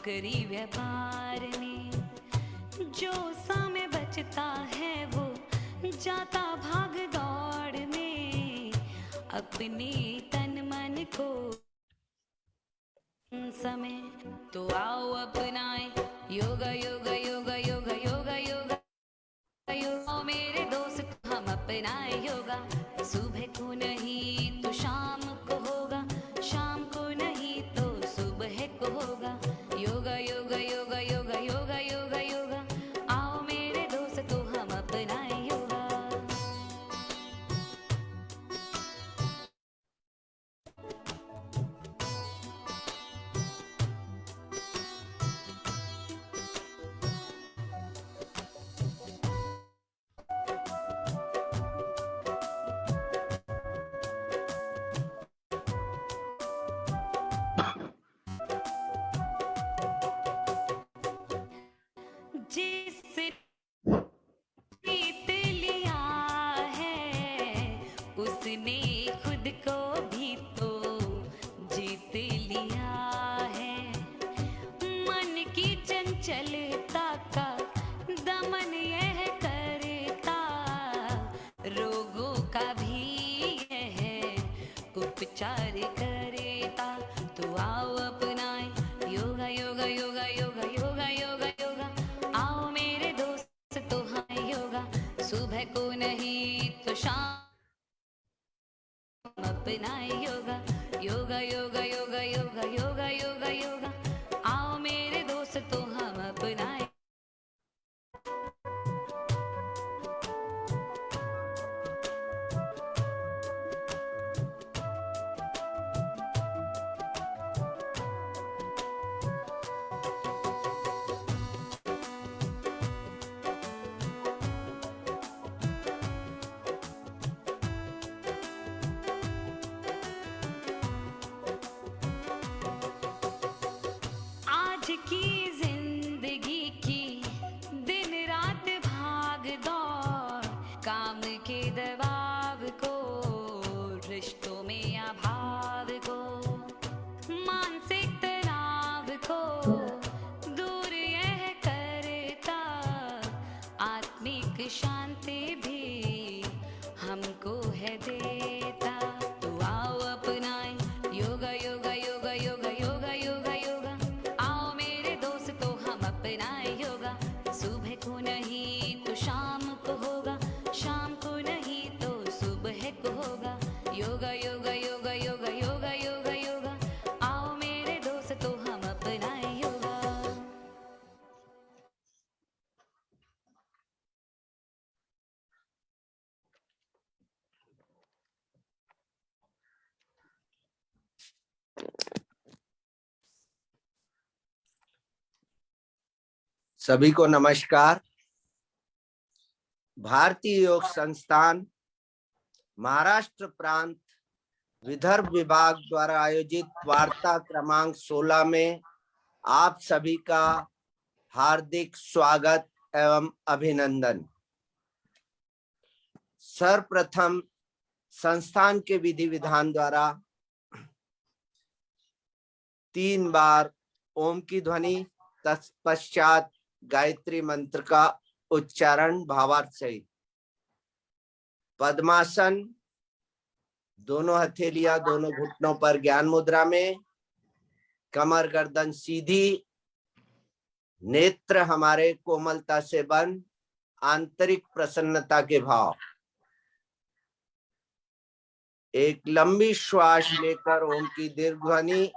नौकरी व्यापार में जो समय बचता है वो जाता भाग दौड़ में, अपने तन मन को समय तो आओ अपनाए योगा योगा योगा योगा योगा योगा योगा। मेरे दोस्त हम अपनाए योगा, सुबह को नहीं तो शाम को होगा, शाम को नहीं तो सुबह को होगा। योगा योगा योगा योगा योगा योगा योगा, आओ मेरे दोस्त तो हम अपनाए योगा। जिससे जीत लिया है उसने खुद को भी तो जीत लिया है। मन की चंचलता का दमन यह करता, रोगों का भी यह उपचार करता। तो आओ अपनाए योगा योगा योगा योगा योगा योगा योगा, आओ मेरे दोस्त तो हाँ योगा, सुबह को नहीं तो शाम अपनाए योगा। योगा योगा योगा योगा योगा योगा योगा, आओ मेरे दोस्त तो हम अपनाए। आज की जिंदगी की दिन रात भाग दौड़, काम के दबाव को, रिश्तों में अभाव को, मानसिक तनाव को दूर यह करता, आत्मिक शांति भी हमको है देता। तो आओ अपनाए योगा योगा योगा योगा योगा योगा योगा, आओ मेरे दोस्त तो हम अपनाए योगा, सुबह को नहीं तो शाम को होगा, शाम को नहीं तो सुबह को होगा। योगा योगा योगा योगा योगा योगा योगा, आओ मेरे दोस्त तो हम अपनाए योगा। सभी को नमस्कार। भारतीय योग संस्थान महाराष्ट्र प्रांत विदर्भ विभाग द्वारा आयोजित वार्ता क्रमांक 16 में आप सभी का हार्दिक स्वागत एवं अभिनंदन। सर्वप्रथम संस्थान के विधि विधान द्वारा 3 बार ओम की ध्वनि, तत्पश्चात गायत्री मंत्र का उच्चारण भावार्थ सहित। पद्मासन, दोनों हथेलियां दोनों घुटनों पर ज्ञान मुद्रा में, कमर गर्दन सीधी, नेत्र हमारे कोमलता से बंद, आंतरिक प्रसन्नता के भाव। एक लंबी श्वास लेकर ओम की दीर्घ ध्वनि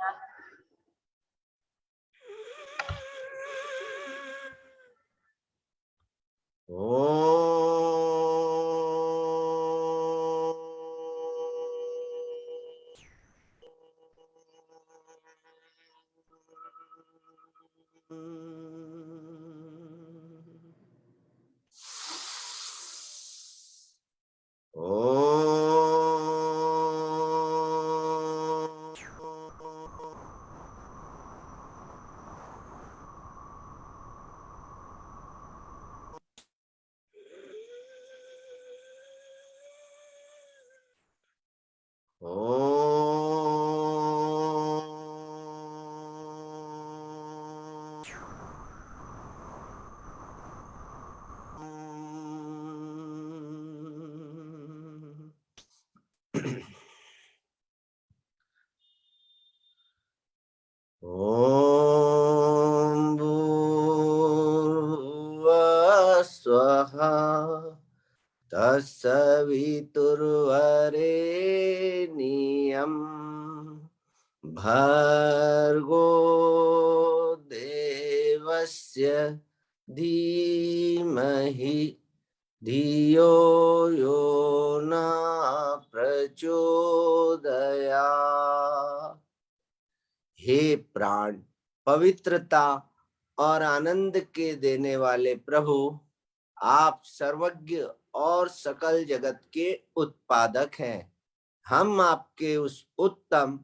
ओ ओम भूर्भुवः स्वः तत्सवितुर्वरेण्यं भर्गो देवस्य धीमहि धियो यो न प्रचोदयात्। हे प्राण, पवित्रता और आनंद के देने वाले प्रभु, आप सर्वज्ञ और सकल जगत के उत्पादक हैं। हम आपके उस उत्तम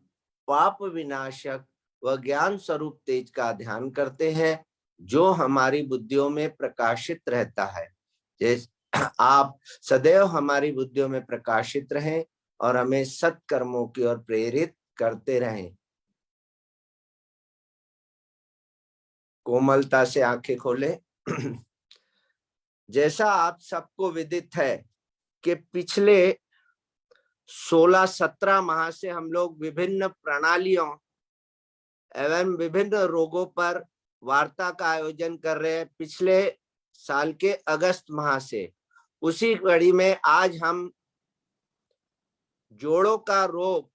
पाप विनाशक व ज्ञान स्वरूप तेज का ध्यान करते हैं जो हमारी बुद्धियों में प्रकाशित रहता है। जैसे आप सदैव हमारी बुद्धियों में प्रकाशित रहें और हमें सत्कर्मों की ओर प्रेरित करते रहें। कोमलता से आंखें खोले। जैसा आप सबको विदित है कि पिछले 16-17 माह से हम लोग विभिन्न प्रणालियों एवं विभिन्न रोगों पर वार्ता का आयोजन कर रहे हैं। पिछले साल के अगस्त माह से उसी कड़ी में आज हम जोड़ों का रोग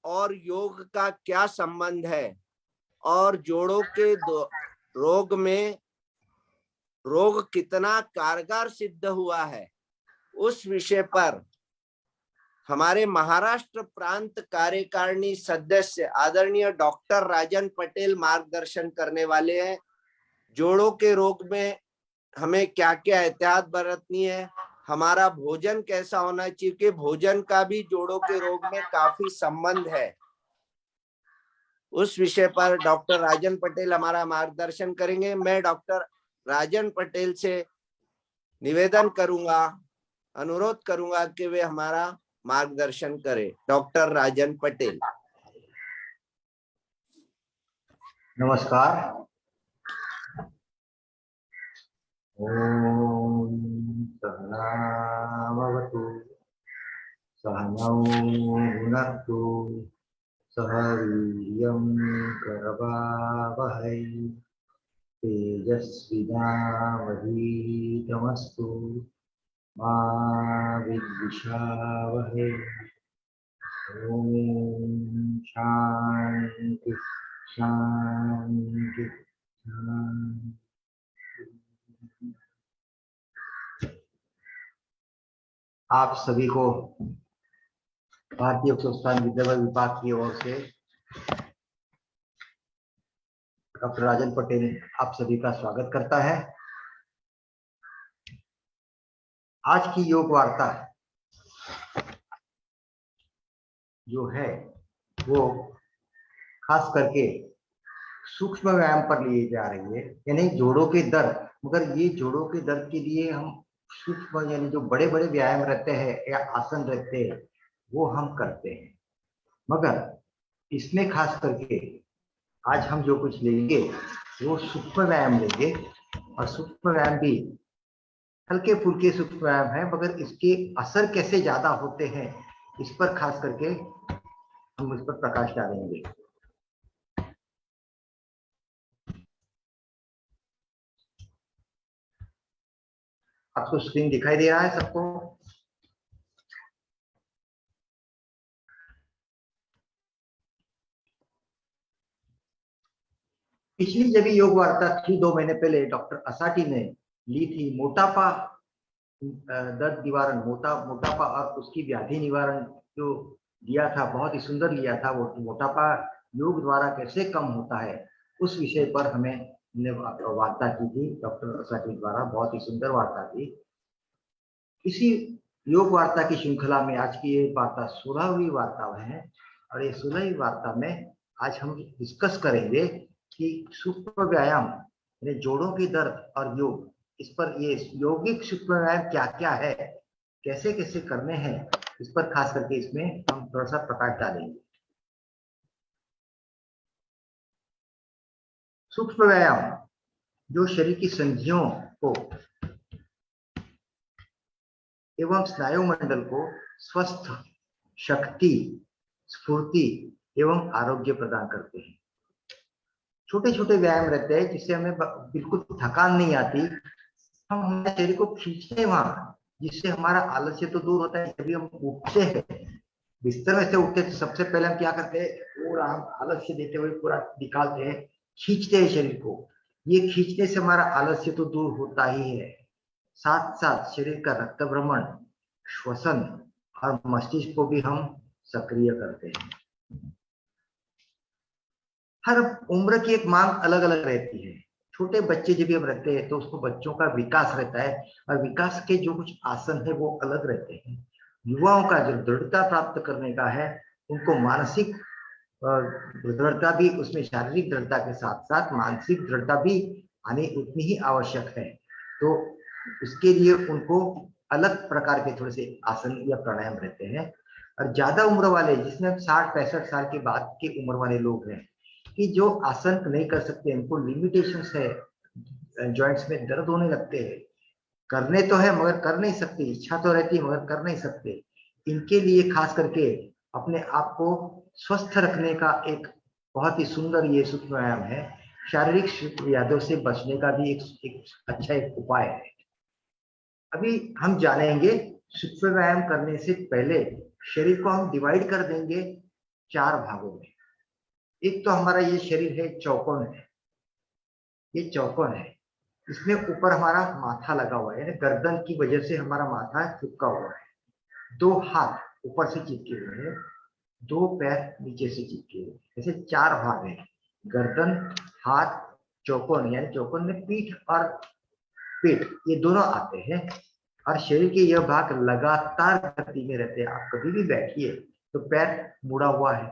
और योग का क्या संबंध है और जोड़ों के रोग में रोग कितना कारगर सिद्ध हुआ है, उस विषय पर हमारे महाराष्ट्र प्रांत कार्यकारिणी सदस्य आदरणीय डॉक्टर राजन पटेल मार्गदर्शन करने वाले हैं। जोड़ों के रोग में हमें क्या क्या एहतियात बरतनी है, हमारा भोजन कैसा होना चाहिए, कि भोजन का भी जोड़ों के रोग में काफी संबंध है, उस विषय पर डॉक्टर राजन पटेल हमारा मार्गदर्शन करेंगे। मैं डॉक्टर राजन पटेल से निवेदन करूंगा, अनुरोध करूंगा कि वे हमारा मार्गदर्शन करें। डॉक्टर राजन पटेल। नमस्कार। ओम सहनावतु सहनौ भुनक्तु सह वीर्यं करवावहै तेजस्विनावधीतमस्तु मा विद्विषावहै। ओम शांति शांति शांति। आप सभी को भारतीय संस्थान विद्यालय विभाग की ओर से डॉक्टर राजन पटेल आप सभी का स्वागत करता है। आज की योग वार्ता जो है वो खास करके सूक्ष्म व्यायाम पर लिए जा रही है, यानी जोड़ों के दर्द। मगर ये जोड़ों के दर्द के लिए हम सूक्ष्म यानी जो बड़े बड़े व्यायाम रहते हैं या आसन रहते हैं वो हम करते हैं, मगर इसमें खास करके आज हम जो कुछ लेंगे वो सूक्ष्म व्यायाम लेंगे। और सूक्ष्म व्यायाम भी हल्के फुल्के सूक्ष्म व्यायाम है, मगर इसके असर कैसे ज्यादा होते हैं इस पर खास करके हम इस पर प्रकाश डालेंगे। आपको स्क्रीन दिखाई दे रहा है सबको? पिछली जब योग वार्ता थी 2 महीने पहले डॉक्टर असाटी ने ली थी, मोटापा दर्द निवारण, मोटापा और उसकी व्याधि निवारण जो दिया था, बहुत ही सुंदर लिया था। वो मोटापा योग द्वारा कैसे कम होता है उस विषय पर हमें वार्ता की थी डॉक्टर असाटी द्वारा, बहुत ही सुंदर वार्ता थी। इसी योग वार्ता की श्रृंखला में आज की ये वार्ता 16वीं वार्ता है और ये 16वीं वार्ता में आज हम डिस्कस करेंगे कि सूक्ष्म व्यायाम यानी जोड़ों के दर्द और योग, इस पर ये यौगिक सूक्ष्म व्यायाम क्या क्या है, कैसे कैसे करने हैं, इस पर खास करके इसमें हम थोड़ा सा प्रकाश डालेंगे। सूक्ष्म व्यायाम जो शरीर की संधियों को एवं स्नायु मंडल को स्वस्थ शक्ति, स्फूर्ति एवं आरोग्य प्रदान करते हैं। छोटे छोटे व्यायाम रहते हैं जिससे हमें बिल्कुल थकान नहीं आती, हम हमारे शरीर को खींचते हैं वहां, जिससे हमारा आलस्य तो दूर होता है। जब हम उठते हैं, बिस्तर में से उठते हैं, तो सबसे पहले हम क्या करते हैं, पूरा हम आलस्य देते हुए पूरा निकालते हैं, खींचते हैं शरीर को। ये खींचने से हमारा आलस्य तो दूर होता ही है, साथ साथ शरीर का रक्त भ्रमण, श्वसन और मस्तिष्क को भी हम सक्रिय करते हैं। हर उम्र की एक मांग अलग अलग रहती है। छोटे बच्चे जब भी हम रहते हैं तो उसको बच्चों का विकास रहता है, और विकास के जो कुछ आसन है वो अलग रहते हैं। युवाओं का जो दृढ़ता प्राप्त करने का है, उनको मानसिक दृढ़ता भी, उसमें शारीरिक दृढ़ता के साथ साथ मानसिक दृढ़ता भी आनी उतनी ही आवश्यक है। तो इसके लिए उनको अलग प्रकार के थोड़े से आसन या प्राणायाम रहते हैं। और ज्यादा उम्र वाले, जिसमें 60-65 साल के बाद की उम्र वाले लोग हैं, कि जो आसन नहीं कर सकते, इनको लिमिटेशंस है, जॉइंट्स में दर्द होने लगते हैं, करने तो है मगर कर नहीं सकते, इच्छा तो रहती है मगर कर नहीं सकते, इनके लिए खास करके अपने आप को स्वस्थ रखने का एक बहुत ही सुंदर ये सूक्ष्म व्यायाम है। शारीरिक व्याधियों से बचने का भी एक अच्छा एक उपाय है। अभी हम जानेंगे, सूक्ष्म व्यायाम करने से पहले शरीर को हम डिवाइड कर देंगे 4 भागों में। एक तो हमारा ये शरीर है, चौकोन है, ये चौकोन है, इसमें ऊपर हमारा माथा लगा हुआ है, यानी गर्दन की वजह से हमारा माथा चिपका हुआ है। 2 हाथ ऊपर से चिपके हुए हैं, 2 पैर नीचे से चिपके हुए, ऐसे 4 भाग हैं, गर्दन, हाथ, चौकोन। यानी चौकोन में पीठ और पेट ये दोनों आते हैं, और शरीर के यह भाग लगातार गति में रहते हैं। आप कभी भी बैठिए तो पैर मुड़ा हुआ है,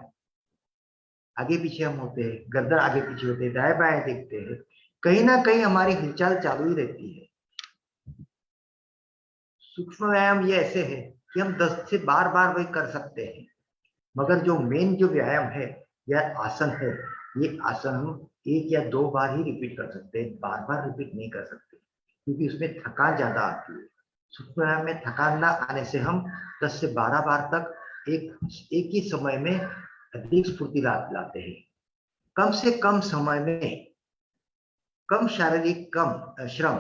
आगे पीछे हम होते हैं, गर्दन आगे पीछे होते हैं, दाएं बाएं देखते हैं, कहीं ना कहीं हमारी हिलचाल चालू ही रहती है। सूक्ष्म व्यायाम ये ऐसे है कि हम 10 से बार वही कर सकते हैं, मगर जो मेन जो व्यायाम है या आसन है, ये आसन हम 1 या 2 बार ही रिपीट कर सकते हैं, बार रिपीट नहीं कर सकते, क्योंकि उसमें थकान ज्यादा आती है। सूक्ष्म व्यायाम में थकान ना आने से हम 10 से 12 बार तक एक ही समय में अधिक स्फूर्ति लाते हैं। कम से कम समय में कम शारीरिक कम श्रम,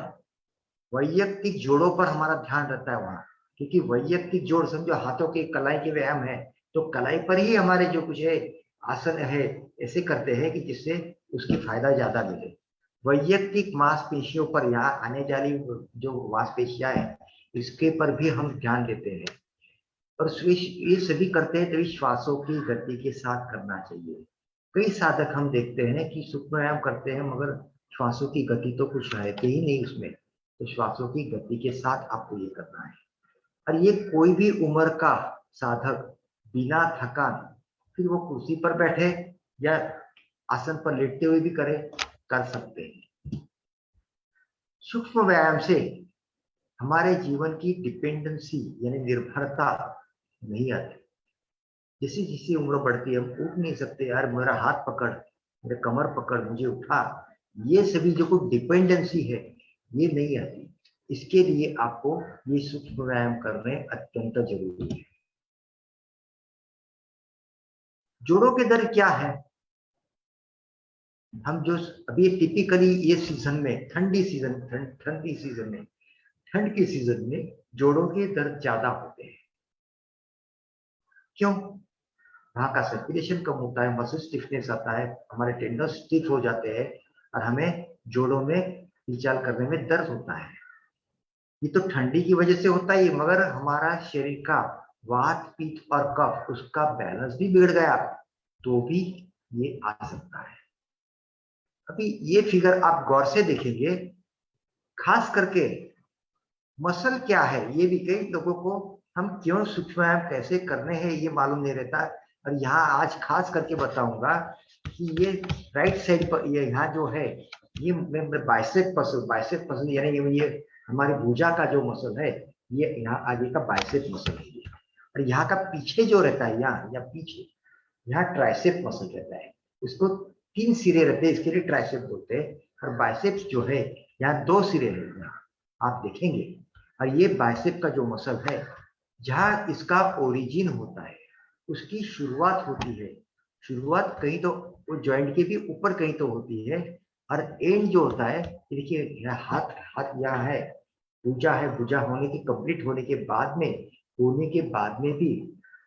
वैयक्तिक जोड़ों पर हमारा ध्यान रहता है वहां, क्योंकि वैयक्तिक जोड़ समझो हाथों के कलाई के व्यायाम है, तो कलाई पर ही हमारे जो कुछ है आसन है ऐसे करते हैं कि जिससे उसकी फायदा ज्यादा मिले। वैयक्तिक मांसपेशियों पर, यहाँ आने जाने जो मांसपेशियां है, इसके पर भी हम ध्यान देते हैं। और ये सभी करते हैं तभी श्वासों की गति के साथ करना चाहिए। कई साधक हम देखते हैं कि सूक्ष्म व्यायाम करते हैं मगर श्वासों की गति तो कुछ रहती ही नहीं उसमें, तो श्वासों की गति के साथ आपको ये करना है। और ये कोई भी उम्र का साधक बिना थकान, फिर वो कुर्सी पर बैठे या आसन पर लेटते हुए भी कर सकते हैं। सूक्ष्म व्यायाम से हमारे जीवन की डिपेंडेंसी यानी निर्भरता नहीं आती। जैसे जैसे उम्र बढ़ती है, हम उठ नहीं सकते, यार मेरा हाथ पकड़, मेरे कमर पकड़, मुझे उठा, ये सभी जो कुछ डिपेंडेंसी है ये नहीं आती। इसके लिए आपको ये सूक्ष्म व्यायाम करने अत्यंत जरूरी है। जोड़ों के दर्द क्या है? हम जो अभी टिपिकली ये सीजन में, ठंड के सीजन में जोड़ों के दर्द ज्यादा होते हैं। क्यों? वहां का सर्कुलेशन कम होता है, मसल स्टिफनेस आता है, हमारे टेंडन स्टिफ हो जाते हैं और हमें जोड़ों में हिलचाल करने में दर्द होता है। ये तो ठंडी की वजह से होता ही, मगर हमारा शरीर का वात, पित्त और कफ, उसका बैलेंस भी बिगड़ गया तो भी ये आ सकता है। अभी ये फिगर आप गौर से देखेंगे, खास करके मसल क्या है ये भी कई लोगों को, हम क्यों सूक्ष्म व्यायाम कैसे करने हैं ये मालूम नहीं रहता। और यहाँ आज खास करके बताऊंगा कि ये राइट साइड पर ये यहाँ जो है ये बाइसेप मसल यानी ये हमारी भुजा का जो मसल है, ये यहाँ आगे का बाइसेप मसल है। और यहाँ का पीछे जो रहता है, यहाँ या पीछे यहाँ ट्राइसेप मसल रहता है, उसको 3 सिरे रहते हैं, इसके लिए ट्राइसेप बोलते हैं। और बाइसेप्स जो है यहाँ 2 सिरे हैं, यहाँ आप देखेंगे। और ये बाइसेप का जो मसल है, जहाँ इसका ओरिजिन होता है, उसकी शुरुआत होती है। शुरुआत कहीं तो वो जॉइंट के भी ऊपर कहीं तो होती है, और एंड जो होता है, देखिए हाथ हाथ यहाँ है, भुजा है, भुजा होने के कंप्लीट होने के बाद में भी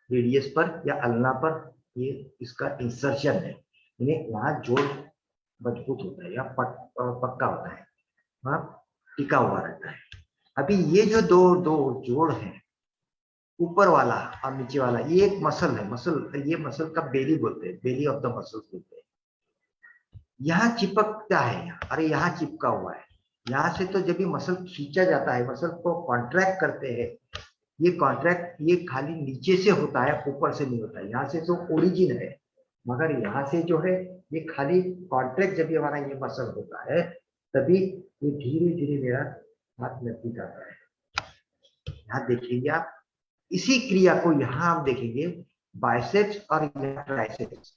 रेडियस पर या अल्ना पर ये इसका इंसर्शन है, यानी वहां जोड़ मजबूत होता है या पक्का होता है, वहां टिका हुआ रहता है। अभी ये जो दो दो जोड़ है, ऊपर वाला और नीचे वाला, ये एक मसल है, ये मसल का बेली बोलते हैं, बेली ऑफ द मसल्स बोलते हैं। यहाँ चिपकता है, अरे यहाँ चिपका हुआ है। यहाँ से तो जब भी मसल खींचा जाता है, मसल को कॉन्ट्रैक्ट करते हैं, ये कॉन्ट्रैक्ट ये खाली नीचे से होता है, ऊपर से नहीं होता है। यहाँ से तो ओरिजिन है, मगर यहाँ से जो है ये खाली कॉन्ट्रैक्ट जब भी हमारा ये मसल होता है, तभी ये धीरे धीरे मेरा हाथ नजदीक आता है। यहाँ देखिए आप, इसी क्रिया को यहाँ हम देखेंगे बाइसेप्स और ट्राइसेप्स।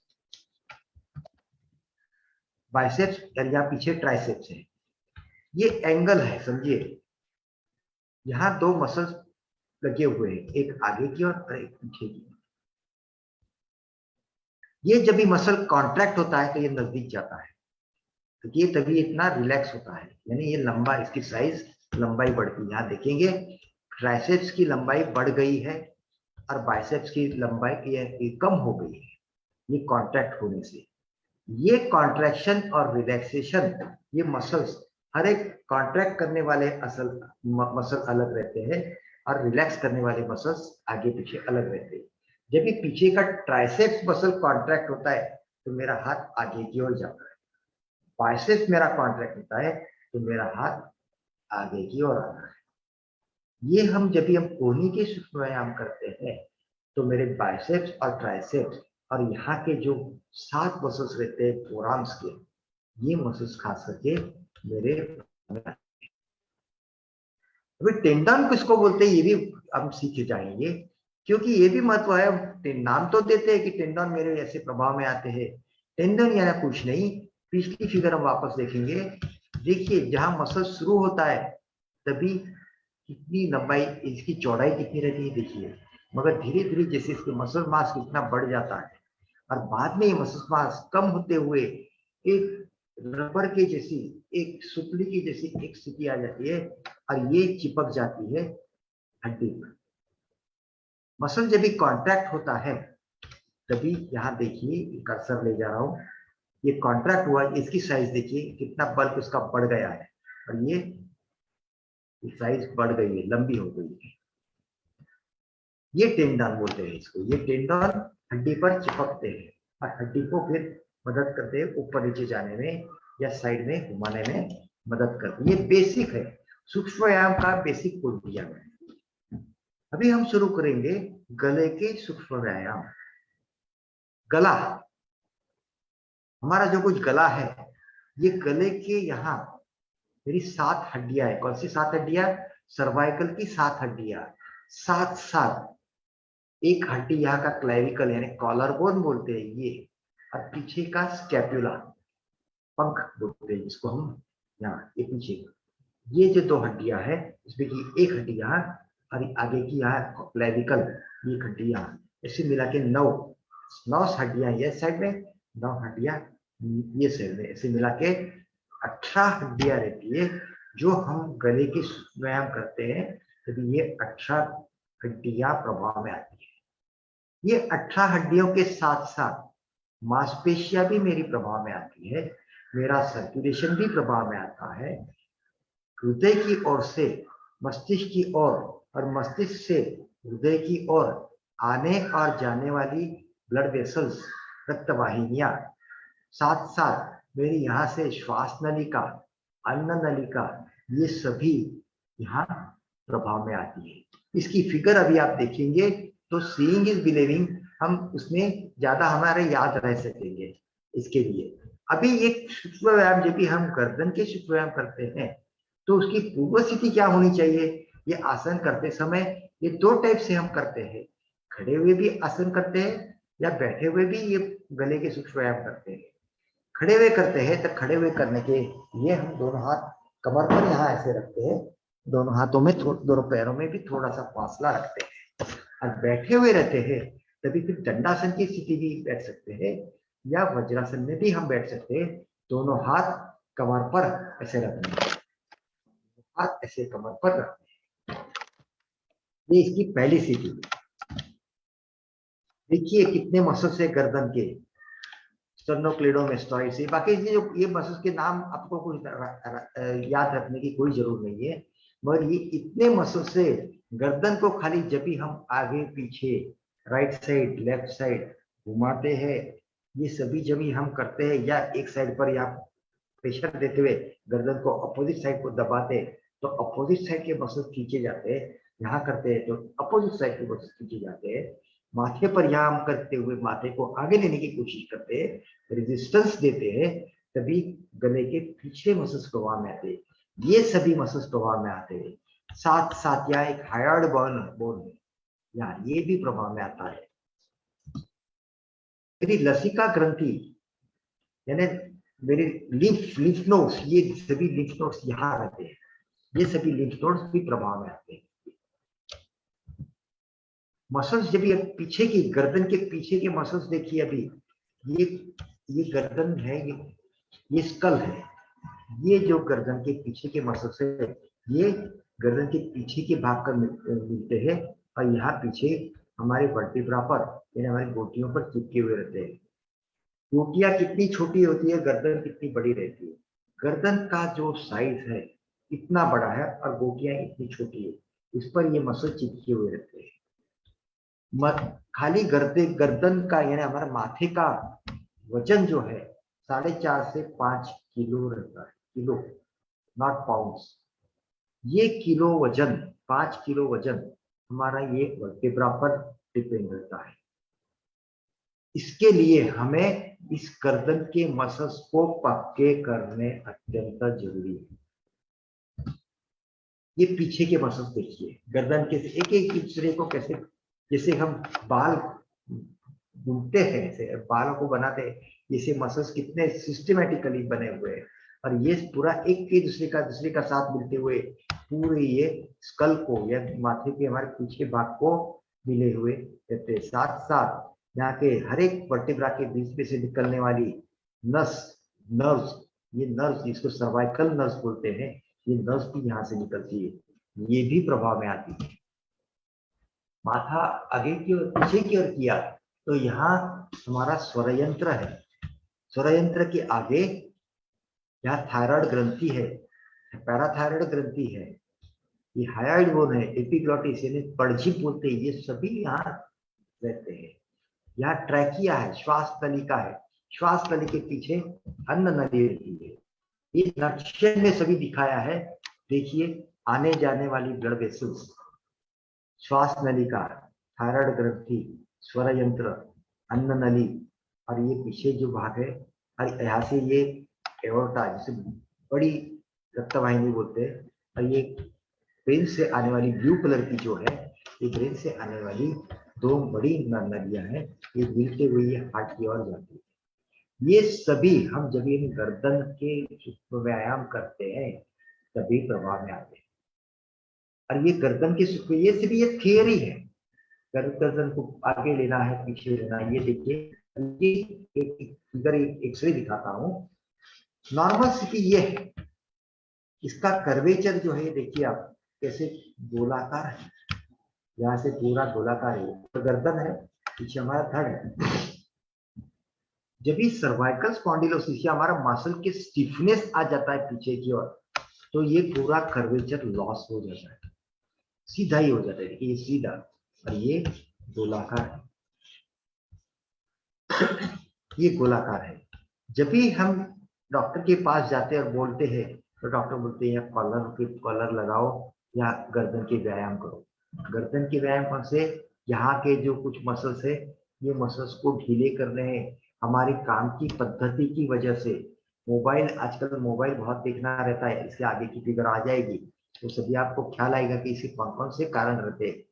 बाइसेप्स या पीछे ट्राइसेप्स है, ये एंगल है, समझिए। यहाँ दो मसल्स लगे हुए हैं, एक आगे की और एक पीछे की। ये जब भी मसल कॉन्ट्रैक्ट होता है तो ये नजदीक जाता है, तो ये तभी इतना रिलैक्स होता है, यानी ये लंबा, इसकी साइज लंबाई बढ़ती है। यहाँ देखेंगे ट्राइसेप्स की लंबाई बढ़ गई है और बाइसेप्स की लंबाई ये कम हो गई है, ये कॉन्ट्रैक्ट होने से। ये कॉन्ट्रैक्शन और रिलैक्सेशन, ये मसल्स, हर एक कॉन्ट्रैक्ट करने वाले मसल अलग रहते हैं और रिलैक्स करने वाले मसल्स आगे पीछे अलग रहते हैं। जब भी पीछे का ट्राइसेप्स मसल कॉन्ट्रैक्ट होता है तो मेरा हाथ आगे की ओर जाता है, बाइसेप्स मेरा कॉन्ट्रैक्ट होता है तो मेरा हाथ आगे की ओर आता है। ये हम जब भी हम कोहनी के सूक्ष्म व्यायाम करते हैं तो मेरे बाइसेप्स और ट्राइसेप्स और यहाँ के जो 7 मसल्स रहते हैं फोरआर्म्स के, ये मसल्स खास करके मेरे। अभी टेंडन किसको बोलते हैं ये भी हम सीख जाएंगे, क्योंकि ये भी महत्व है। नाम तो देते हैं कि टेंडन मेरे ऐसे प्रभाव में आते हैं, टेंडन यानी कुछ नहीं। पिछली फिगर हम वापस देखेंगे, देखिए जहां मसल शुरू होता है तभी कितनी लंबाई, इसकी चौड़ाई कितनी रहती है देखिए, मगर धीरे धीरे जैसे इसके मसल मास कितना बढ़ जाता है और बाद में ये मसल मास कम होते हुए एक रबर के जैसी, एक सुतली की जैसी एक स्थिति आ जाती है और ये चिपक जाती है हड्डी पर। मसल जब भी कॉन्ट्रैक्ट होता है तभी, यहाँ देखिए कर्सर ले जा रहा हूं, ये कॉन्ट्रैक्ट हुआ, इसकी साइज देखिए कितना बल्क उसका बढ़ गया है और ये साइज बढ़ गई है, लंबी हो गई है। ये टेंडन बोलते हैं इसको। ये टेंडन हड्डी पर चिपकते हैं और हड्डी को फिर मदद करते हैं ऊपर नीचे जाने में या साइड में घुमाने में मदद करते हैं। ये बेसिक है, सूक्ष्म व्यायाम का बेसिक बोल दिया गया है। अभी हम शुरू करेंगे गले के सूक्ष्म व्यायाम। गला, हमारा जो कुछ गला है, ये गले के यहाँ मेरी 7 हड्डियां है। कौन सी 7 हड्डियां? सर्वाइकल की 7 हड्डियां, साथ साथ एक हड्डी यहाँ का क्लेविकल यानी कॉलर बोन बोलते हैं ये, और पीछे का स्कैपुला, पंख बोलते हैं जिसको हम, यहाँ ये पीछे ये जो 2 हड्डियां है, इसमें की एक हड्डी यहाँ और आगे की यहाँ क्लेविकल, ये हड्डी यहाँ, ऐसे मिला के 9 हड्डियां ये साइड में, 9 हड्डियां ये साइड में, ऐसे मिला के 18 हड्डियां रहती है। जो हम गले के व्यायाम करते हैं तभी ये 18 हड्डियां प्रभाव में आती है। ये 18 हड्डियों के साथ साथ मांसपेशियां भी मेरी प्रभाव में आती है, मेरा सर्कुलेशन भी प्रभाव में आता है। हृदय की ओर से मस्तिष्क की ओर और मस्तिष्क से हृदय की ओर आने और जाने वाली ब्लड वेसल्स, रक्तवाहिनियां, साथ साथ मेरी यहाँ से श्वास नलिका, अन्न नलिका, ये सभी यहाँ प्रभाव में आती है। इसकी फिगर अभी आप देखेंगे तो सीइंग इज बिलीविंग, हम उसमें ज्यादा हमारे याद रह सकेंगे। इसके लिए अभी एक सूक्ष्म व्यायाम जब भी हम गर्दन के सूक्ष्म व्यायाम करते हैं तो उसकी पूर्व स्थिति क्या होनी चाहिए? ये आसन करते समय ये 2 टाइप से हम करते हैं, खड़े हुए भी आसन करते हैं या बैठे हुए भी ये गले के सूक्ष्म व्यायाम करते हैं। खड़े हुए करते हैं तो खड़े हुए करने के लिए हम दोनों हाथ कमर पर यहाँ ऐसे रखते हैं, दोनों हाथों में दोनों पैरों में भी थोड़ा सा फासला रखते हैं, और बैठे हुए रहते हैं तभी फिर दंडासन की स्थिति भी बैठ सकते हैं, या वज्रासन में भी हम बैठ सकते हैं। दोनों हाथ कमर पर ऐसे रखने हैं, हाथ ऐसे कमर पर रखने हैं। ये इसकी पहली स्थिति। देखिए कितने मसल्स है गर्दन के, स्टर्नोक्लेडोमास्टोइड्स से। बाकी ये मसल्स के नाम आपको कुछ याद रखने की कोई जरूरत नहीं है, मगर ये इतने मसल्स से गर्दन को खाली जब भी हम आगे पीछे, राइट साइड लेफ्ट साइड घुमाते हैं, ये सभी जब भी हम करते हैं, या एक साइड पर या प्रेशर देते हुए गर्दन को अपोजिट साइड को दबाते हैं, तो अपोजिट साइड के मसल्स खींचे जाते हैं। यहाँ करते हैं तो अपोजिट साइड के मसल्स खींचे जाते हैं। माथे पर यहाँ हम करते हुए माथे को आगे लेने की कोशिश करते हैं, रेजिस्टेंस देते हैं, तभी गले के पिछले मसल्स प्रभाव में आते हैं। ये सभी मसल्स प्रभाव में आते हैं। साथ साथ यहाँ एक हायर्ड बोन है, यहाँ ये भी प्रभाव में आता है। मेरी लसिका ग्रंथि यानी मेरे लिम्फ नोड्स, ये सभी लिम्फ नोड्स यहाँ रहते हैं, ये सभी लिम्फ नोड्स भी प्रभाव में आते हैं। मसल्स जब ये पीछे की गर्दन के पीछे के मसल्स देखिए, अभी ये गर्दन है, ये स्कल है, ये जो गर्दन के पीछे के मसल्स है, ये गर्दन के पीछे के भाग पर मिलते हैं, और यहाँ पीछे हमारे वर्टिब्रा पर यानी हमारी गोटियों पर चिपके हुए रहते हैं। गोटियां कितनी छोटी होती है, गर्दन कितनी बड़ी रहती है। गर्दन का जो साइज है इतना बड़ा है और गोटियां इतनी छोटी है, इस पर ये मसल चिपके हुए रहते हैं। खाली गर्दन का यानी हमारे माथे का वजन जो है 4.5 से 5 किलो रहता है, किलो नॉट पाउंड्स। ये किलो वजन, 5 किलो वजन हमारा ये वर्टिब्रा पर डिपेंड करता है। इसके लिए हमें इस गर्दन के मसल्स को पक्के करने अत्यंत जरूरी है। ये पीछे के मसल्स देखिए, गर्दन के एक एक दूसरे को कैसे, जैसे हम बाल बुनते हैं, ऐसे बालों को बनाते हैं, जैसे मसल्स कितने सिस्टमेटिकली बने हुए हैं, और ये पूरा एक के दूसरे का साथ मिलते हुए पूरे ये स्कल को या माथे के हमारे पीछे भाग को मिले हुए रहते हैं। साथ साथ यहाँ के हर एक वर्टिब्रा के बीच में से निकलने वाली नर्व्स, ये नर्व्स जिसको सर्वाइकल नर्व्स बोलते हैं, ये नर्व्स भी यहाँ से निकलती है, ये भी प्रभाव में आती है। माथा आगे की ओर पीछे की ओर किया तो यहाँ हमारा स्वर यंत्र है। स्वर यंत्र के आगे यहाँ थायराइड ग्रंथि है, पैराथायराइड ग्रंथि है, ये हायोइड बोन है, एपिग्लॉटिस यानी पड़झिप बोलते हैं, ये सभी यहाँ रहते हैं। यहाँ ट्रैकिया है, श्वास नलिका है, श्वास नली के पीछे अन्न नली रहती है। ये नक्शे में सभी दिखाया है, देखिए आने जाने वाली ब्लड वेसल्स, श्वास नलिका, थायराइड ग्रंथि, स्वर यंत्र, अन्न नली, और ये पीछे जो भाग है, और यहाँ से ये एओर्टा जिसे बड़ी रक्तवाहिनी बोलते हैं, और ये ब्रेन से आने वाली ब्लू कलर की जो है, ये ब्रेन से आने वाली 2 बड़ी नलियां हैं, ये मिलते हुए ये हार्ट की ओर जाती है। ये सभी हम जब ये गर्दन के व्यायाम करते हैं तभी प्रभाव में आते हैं। और ये गर्दन के ये सभी ये थियरी है, गर्दन को आगे लेना है पीछे लेना है। ये देखिए इधर एक्सरे दिखाता हूँ। नॉर्मल स्थिति ये है, इसका कर्वेचर जो है देखिए आप कैसे गोलाकार है, यहाँ से पूरा गोलाकार है, तो गर्दन है, पीछे हमारा धड़ है। जब भी सर्वाइकल स्पॉन्डिलोसिस या हमारा मसल के स्टिफनेस आ जाता है पीछे की ओर, तो ये पूरा कर्वेचर लॉस हो जाता है, सीधा ही हो जाता है। देखिए ये सीधा और ये गोलाकार है, ये गोलाकार है। जब भी हम डॉक्टर के पास जाते हैं और बोलते हैं, तो डॉक्टर बोलते हैं कॉलर लगाओ या गर्दन के व्यायाम करो। गर्दन के व्यायाम से यहाँ के जो कुछ मसल्स है, ये मसल्स को ढीले करने हैं। हमारी काम की पद्धति की वजह से आजकल मोबाइल बहुत देखना रहता है, इससे आगे की फिगर आ जाएगी तो सभी आपको ख्याल आएगा कि इसके कौन कौन से कारण रहते हैं।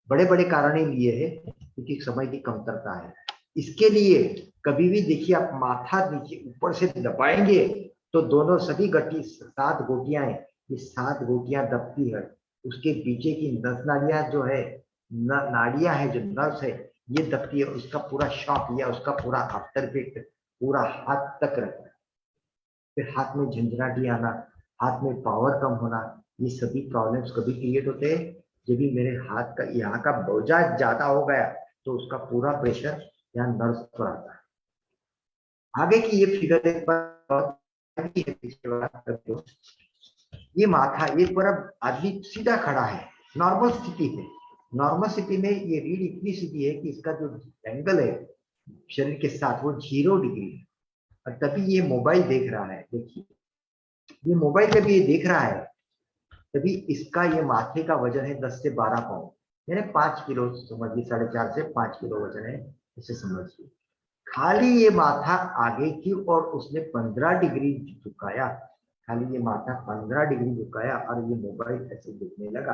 बड़े बड़े कारण ही लिए है क्योंकि समय की कमतरता है। इसके लिए कभी भी देखिए आप माथा नीचे ऊपर से दबाएंगे तो दोनों सभी गति 7 गोटियां हैं, ये 7 गोटियां दबती है। उसके पीछे की नस नाड़ियां जो है, नाड़ियां है जो नर्व्स है, ये दबती है, उसका पूरा शॉक या उसका पूरा आफ्टर इफेक्ट पूरा हाथ तक रहता है। फिर हाथ में झंझनाटी आना, हाथ में पावर कम होना, ये सभी प्रॉब्लम्स कभी क्रिएट होते हैं जब भी मेरे हाथ का यहाँ का बोझा ज्यादा हो गया तो उसका पूरा प्रेशर यहाँ नर्व्स पर आता है। आगे की ये फिगर एक बार ये माथा, ये पूरा आदमी सीधा खड़ा है नॉर्मल स्थिति में। नॉर्मल स्थिति में ये रीढ़ इतनी सीधी है कि इसका जो एंगल है शरीर के साथ वो 0 डिग्री है। और तभी ये मोबाइल देख रहा है, देखिए ये मोबाइल जब ये देख रहा है तभी इसका ये माथे का वजन है 10 से 12 पाउंड, यानी 5 किलो समझिए, 4.5 से 5 किलो वजन है, इसे समझिए। खाली ये माथा आगे की और उसने 15 डिग्री झुकाया, खाली ये माथा 15 डिग्री झुकाया और ये मोबाइल ऐसे देखने लगा।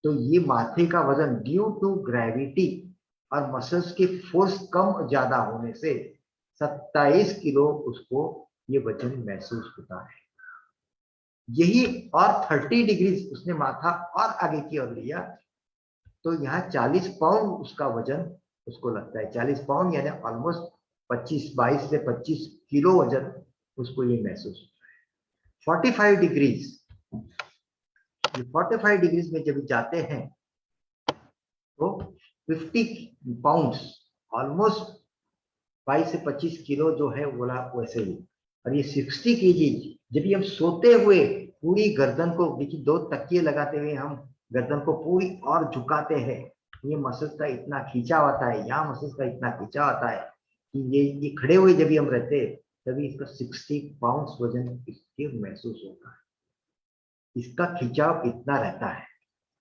तो ये माथे का वजन ड्यू टू ग्रेविटी और मसल्स के फोर्स कम ज्यादा होने से 27 किलो उसको ये वजन महसूस होता है। यही और 30 डिग्री उसने माथा और आगे की ओर लिया तो यहाँ 40 पाउंड उसका वजन उसको लगता है। 40 पाउंड यानी ऑलमोस्ट 22 से 25 किलो वजन उसको ये महसूस होता है। 45 डिग्रीज, 45 डिग्रीज में जब जाते हैं तो 50 पाउंड्स ऑलमोस्ट 22 से 25 किलो जो है बोला वैसे ही। और ये 60 केजी जब भी हम सोते हुए पूरी गर्दन को, देखिए 2 तकिए लगाते हुए हम गर्दन को पूरी और झुकाते हैं, ये मसल्स का इतना खींचा होता है, यहाँ मसल्स का इतना खींचा होता है कि ये खड़े हुए जब भी हम रहते तभी इसका 60 पाउंड वजन इसके महसूस होता है। इसका खिंचाव इतना रहता है,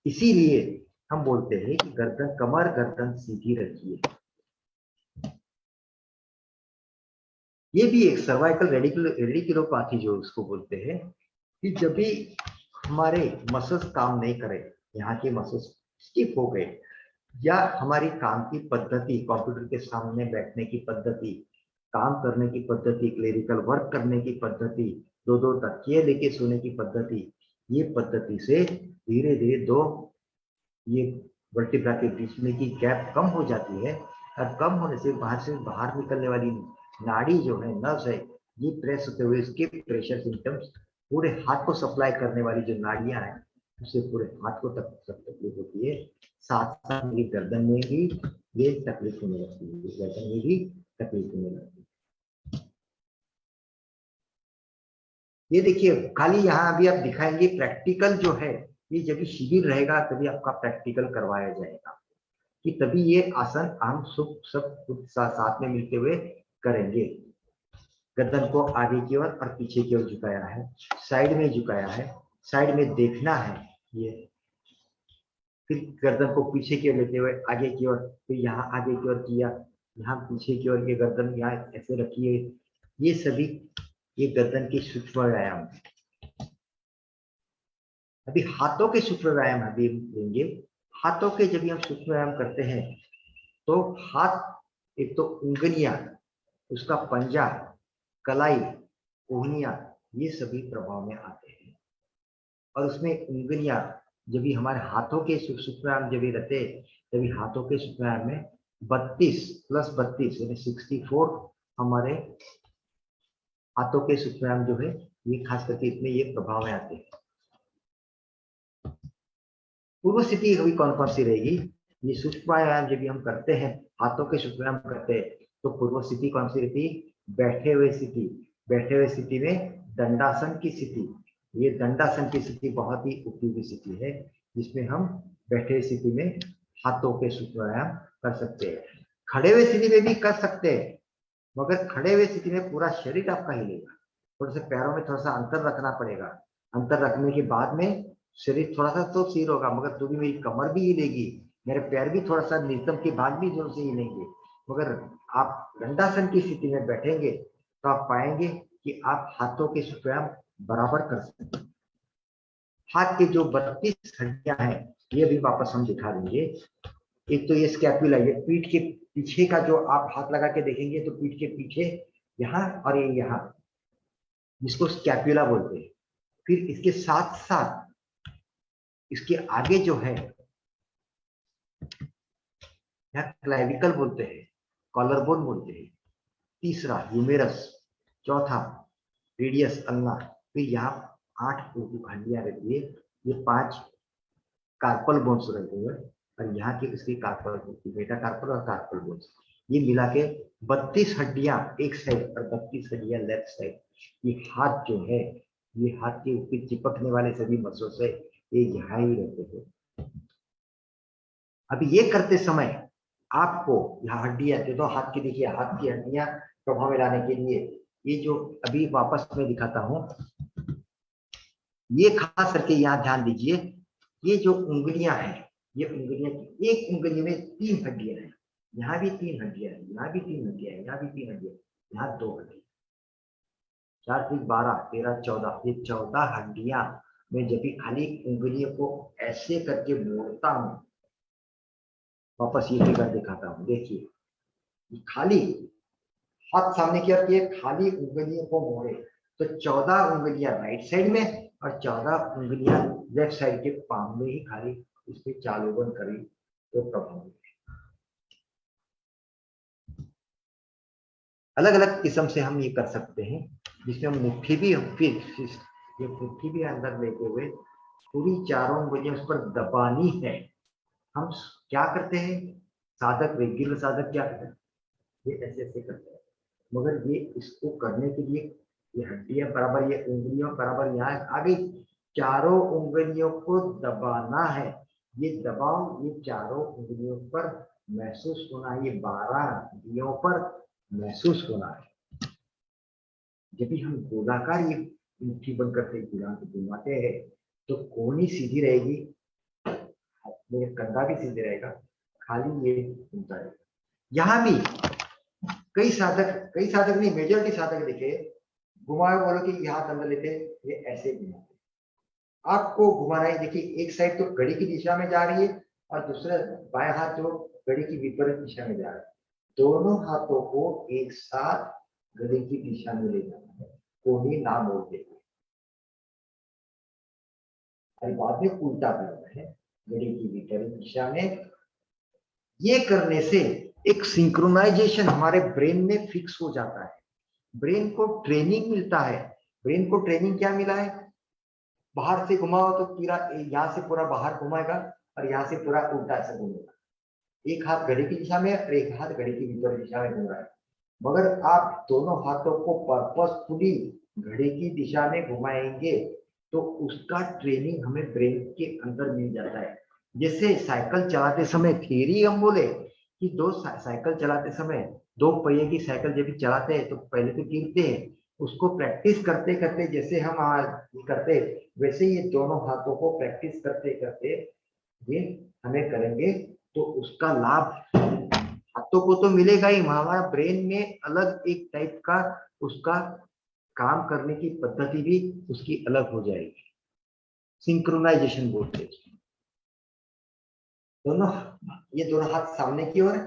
इसीलिए हम बोलते हैं कि गर्दन, कमर गर्दन सीधी रखिए। ये भी एक सर्वाइकल रेडिकुलोपैथी जो उसको बोलते हैं कि जब भी हमारे मसल्स काम नहीं करे, यहाँ के मसल्स स्टिफ हो गए, या हमारी काम की पद्धति, कंप्यूटर के सामने बैठने की पद्धति, काम करने की पद्धति, क्लरिकल वर्क करने की पद्धति, 2 तकिए लेके सोने की पद्धति, ये पद्धति से धीरे धीरे ये वर्टिब्रा के बीच में की गैप कम हो जाती है। और कम होने से बाहर निकलने वाली नाड़ी जो है, नर्व्स है, ये प्रेस होते हुए इसके प्रेशर सिम्टम्स पूरे हाथ को सप्लाई करने वाली जो नाड़ियां हैं उससे पूरे हाथ को तकलीफ होती है। साथ साथ मेरी गर्दन में भी ये तकलीफ होने लगती है, गर्दन में भी तकलीफ होने लगती है। ये देखिए खाली यहाँ अभी आप दिखाएंगे प्रैक्टिकल जो है, ये जब भी शिविर रहेगा तभी आपका प्रैक्टिकल करवाया जाएगा कि तभी ये आसन हम सब साथ में मिलते हुए करेंगे। गर्दन को आगे की ओर और पीछे की ओर झुकाया है, साइड में झुकाया है, साइड में देखना है ये, फिर गर्दन को पीछे की ओर लेते हुए आगे की ओर, फिर यहाँ आगे की ओर किया, यहाँ पीछे की ओर, ये गर्दन यहाँ ऐसे रखिए। ये सभी ये गर्दन के सूक्ष्म व्यायाम। अभी हाथों के सूक्ष्म व्यायाम अभी लेंगे। हाथों के जब हम सूक्ष्म व्यायाम करते हैं तो हाथ, एक तो उंगलियां, उसका पंजा, कलाई, कोहनियां, ये सभी प्रभाव में आते हैं। और उसमें उंगलियां जब भी हमारे हाथों के सूक्ष्म व्यायाम जब भी रहते तभी हाथों के सूक्ष्म व्यायाम में 32 + 32 यानी 64 हमारे हाथों के सूक्ष्म व्यायाम जो है ये खास करके इसमें ये प्रभाव में आते हैं। पूर्व स्थिति अभी कौन कौन सी रहेगी? ये सूक्ष्म व्यायाम जब भी हम करते हैं, हाथों के सूक्ष्म व्यायाम करते हैं तो पूर्व स्थिति कौन सी रहती? बैठे हुए स्थिति। बैठे हुए स्थिति में दंडासन की स्थिति, ये दंडासन की स्थिति बहुत ही उपयोगी स्थिति है जिसमें हम बैठे हुए स्थिति में हाथों के सूक्ष्म व्यायाम कर सकते हैं। खड़े हुए स्थिति में भी कर सकते हैं, मगर खड़े हुए स्थिति में पूरा शरीर आपका हिलेगा, थोड़ा सा पैरों में थोड़ा सा अंतर रखना पड़ेगा। अंतर रखने के बाद में शरीर थोड़ा सा तो स्थिर होगा, मगर तो भी मेरी कमर भी हिलेगी, मेरे पैर भी थोड़ा सा नितंब के बाद भी जोर से हिलेंगे। मगर आप दंडासन की स्थिति में बैठेंगे तो आप पाएंगे कि आप हाथों के व्यायाम बराबर कर सकते हैं। हाथ के जो 32 हड्डियां हैं ये भी वापस हम दिखा देंगे। एक तो ये स्कैपुला, ये पीठ के पीछे का, जो आप हाथ लगा के देखेंगे तो पीठ के पीछे यहाँ और ये यहाँ, जिसको स्कैपुला बोलते हैं। फिर इसके साथ साथ इसके आगे जो है यहाँ क्लेविकल बोलते हैं, कॉलर बोन बोलते हैं। तीसरा ह्यूमेरस, चौथा रेडियस अल्ना, फिर यहाँ 8 हड्डियां रहती है, ये 5 कार्पल बोन्स रहते हैं, और यहाँ की इसकी कार्पल मेटा कार्पल और कार्पल बोन्स, ये मिला के 32 हड्डियां एक साइड और 32 हड्डियां लेफ्ट साइड। ये हाथ जो है, ये हाथ के ऊपर चिपकने वाले सभी मसल्स है, ये यहाँ ही रहते हैं। अभी ये करते समय आपको यहाँ हड्डियां दे दो, हाथ की देखिए, हाथ की हड्डियां प्रभाव में लाने के लिए ये जो अभी वापस मैं दिखाता हूं, ये खास करके यहाँ ध्यान दीजिए, ये जो उंगलियां हैं, ये उंगलियां की एक उंगली में 3 हड्डियां हैं, यहाँ भी 3 हड्डियां हैं, यहाँ भी 3 हड्डियां हैं, यहाँ भी 3 हड्डियां, यहाँ 2 हड्डियां, 4 3 12 13 14, ये 14 हड्डियां मैं जब भी खाली उंगलियों को ऐसे करके मोड़ता हूं, वापस ये फिगर दिखाता हूं, देखिए खाली हाथ सामने की ओर किए, खाली उंगलियों को मोड़े तो 14 उंगलियां राइट साइड में और 14 उंगलियां लेफ्ट साइड के पाम में ही खाली इस पे चालोबन करी तो प्रभाव। अलग अलग किस्म से हम ये कर सकते हैं, जिसमें हम मुट्ठी भी, फिर ये मुट्ठी भी अंदर लेते हुए पूरी चारों उंगलियां उस पर दबानी है। हम क्या करते हैं, साधक रेगुलर साधक क्या करते हैं, ये ऐसे ऐसे करते हैं, मगर ये इसको करने के लिए ये हड्डियां बराबर, ये उंगलियों बराबर यहाँ आ गई, चारों उंगलियों को दबाना है। ये दबाव ये चारों उंगलियों पर महसूस होना है, ये 12 हड्डियों पर महसूस होना है। जब भी हम गोलाकार ये मुट्ठी बंद करते घुमाते हैं तो कोहनी सीधी रहेगी, मेरे कंधा भी सीधे रहेगा, खाली ये घूमता रहेगा। यहाँ भी कई साधक नहीं, मेजॉरिटी साधक देखे घुमाए, बोलो कि यहाँ अंदर लेते, ये ऐसे घुमाते, आपको घुमाना है। देखिए एक साइड तो घड़ी की दिशा में जा रही है और दूसरा बाएं हाथ जो घड़ी की विपरीत दिशा में जा रहा है, दोनों हाथों को एक साथ घड़ी की दिशा में ले जाना है, कोहनी ना मोड़ते हुए। बाद में उल्टा करना है, घड़ी की विपरीत दिशा में। ये करने से एक सिंक्रोनाइजेशन हमारे ब्रेन में फिक्स हो जाता है, ब्रेन को ट्रेनिंग मिलता है। ब्रेन को ट्रेनिंग क्या मिला है, बाहर से घुमाओ तो पूरा यहाँ से पूरा बाहर घुमाएगा और यहाँ से पूरा उल्टा ऐसे घूमेगा, एक हाथ घड़ी की दिशा में और एक हाथ घड़ी की विपरीत दिशा में घूम रहा है। मगर आप दोनों हाथों को पर्पसफुली घड़ी की दिशा में घुमाएंगे तो उसका ट्रेनिंग हमें ब्रेन के अंदर मिल जाता है। जैसे साइकिल चलाते समय थियरी हम बोले कि साइकिल चलाते समय 2 पहिए की साइकिल जब भी चलाते हैं तो पहले तो गिरते हैं, उसको प्रैक्टिस करते करते जैसे हम करते, वैसे ये दोनों हाथों को प्रैक्टिस करते करते ये हमें करेंगे तो उसका लाभ हाथों को तो मिलेगा ही, हमारा ब्रेन में अलग एक टाइप का उसका काम करने की पद्धति भी उसकी अलग हो जाएगी। सिंक्रोनाइजेशन बोलते हैं। दोनों ये दोनों हाथ सामने की ओर,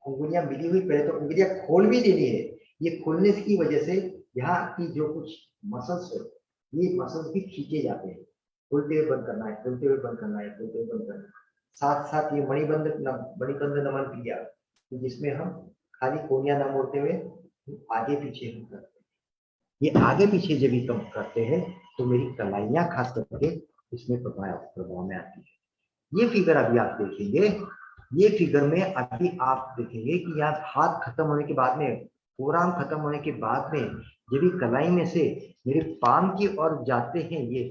उंगलियां मिली हुई, पहले तो उंगलियां खोल भी देनी है। ये खोलने की वजह से यहाँ की जो कुछ मसल्स है, ये मसल्स भी खींचे जाते हैं, खुलते हुए बंद करना है, खुलते हुए बंद करना है, खुलते हुए बंद करना है। साथ साथ ये मणिबंध नमन क्रिया, जिसमें हम खाली कोहनियां न मोड़ते हुए आगे पीछे हम करते हैं। ये आगे पीछे जब भी कम करते हैं तो मेरी कलाइयां खास करके इसमें प्रभाव में आती है। ये फिगर अभी आप देखेंगे, ये फिगर में अभी आप देखेंगे कि यहाँ हाथ खत्म होने के बाद में, फोरआर्म खत्म होने के बाद में जब भी कलाई में से मेरे पाम की ओर जाते हैं ये,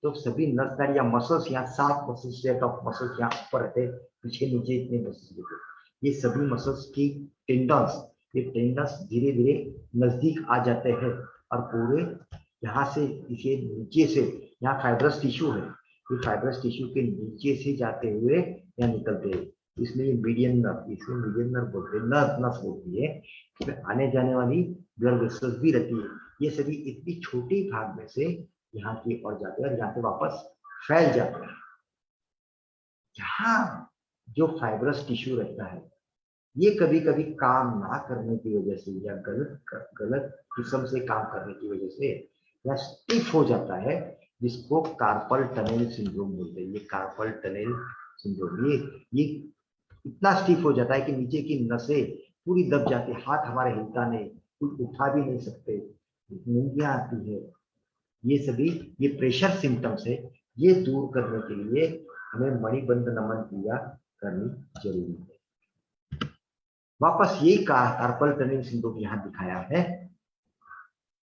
तो सभी नसदार या मसल्स, यहाँ 7 मसल्स सेट ऑफ मसल्स यहाँ ऊपर रहते, पीछे नीचे इतने मसल्स रहते, ये सभी मसल्स की टेंडन्स, ये टेंडन्स धीरे धीरे नजदीक आ जाते हैं और पूरे यहाँ से इसे नीचे से, यहाँ फाइब्रस टिश्यू है, ये फाइब्रस टिश्यू के नीचे से जाते हुए यहाँ निकलते हैं, इसलिए मीडियन नर्व, इसमें मीडियन नर्व बोलते हैं, नस होती है, इसमें आने जाने वाली ब्लड वेसल्स भी रहती है। ये सभी इतनी छोटी भाग में से यहाँ की ओर जाते हैं और यहाँ से वापस फैल जाते हैं। यहाँ जो फाइब्रस टिश्यू रहता है, ये कभी कभी काम ना करने की वजह से या गलत किस्म से काम करने की वजह से या स्टिफ हो जाता है, जिसको कार्पल टनल सिंड्रोम बोलते हैं। ये कार्पल टनल सिंड्रोम, ये इतना स्टिफ हो जाता है कि नीचे की नसें पूरी दब जाती है, हाथ हमारे हिलता नहीं, कुछ उठा भी नहीं सकते, नींदियां आती है। ये सभी ये प्रेशर सिम्टम्स है। ये दूर करने के लिए हमें मणिबंध नमन क्रिया करनी जरूरी है। वापस यही कार्पल टनल सिंड्रोम यहाँ दिखाया है।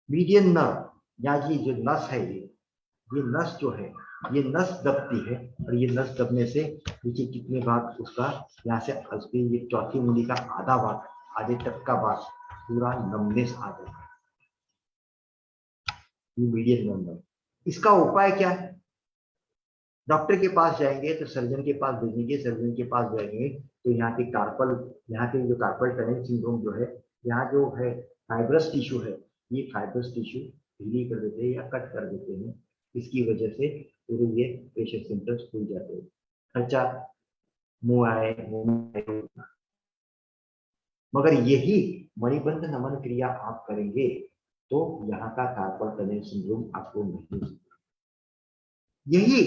मीडियन नर्व या ये जो नस है, ये नस जो है, ये नस दबती है, और ये नस दबने से नीचे कितने भाग उसका, यहाँ से ये चौथी उंगली का आधा भाग, आधे तक का भाग पूरा नमनेस आ जाता है, ये मीडियन नर्व। इसका उपाय क्या है? डॉक्टर के पास जाएंगे तो सर्जन के पास भेजेंगे, सर्जन के पास जाएंगे तो यहाँ के जो कार्पल टनल सिंड्रोम जो है, यहाँ जो है फाइब्रस टिश्यू है, ये फाइब्रस टिश्यू ढीली कर देते हैं या कट कर देते हैं। इसकी वजह से पूरे ये प्रेशर सिम्टम्स खुल जाते हैं। खर्चा मुंह आए, मगर यही मणिबंध नमन क्रिया आप करेंगे तो यहाँ का कार्पल टनल सिंड्रोम आपको नहीं। यही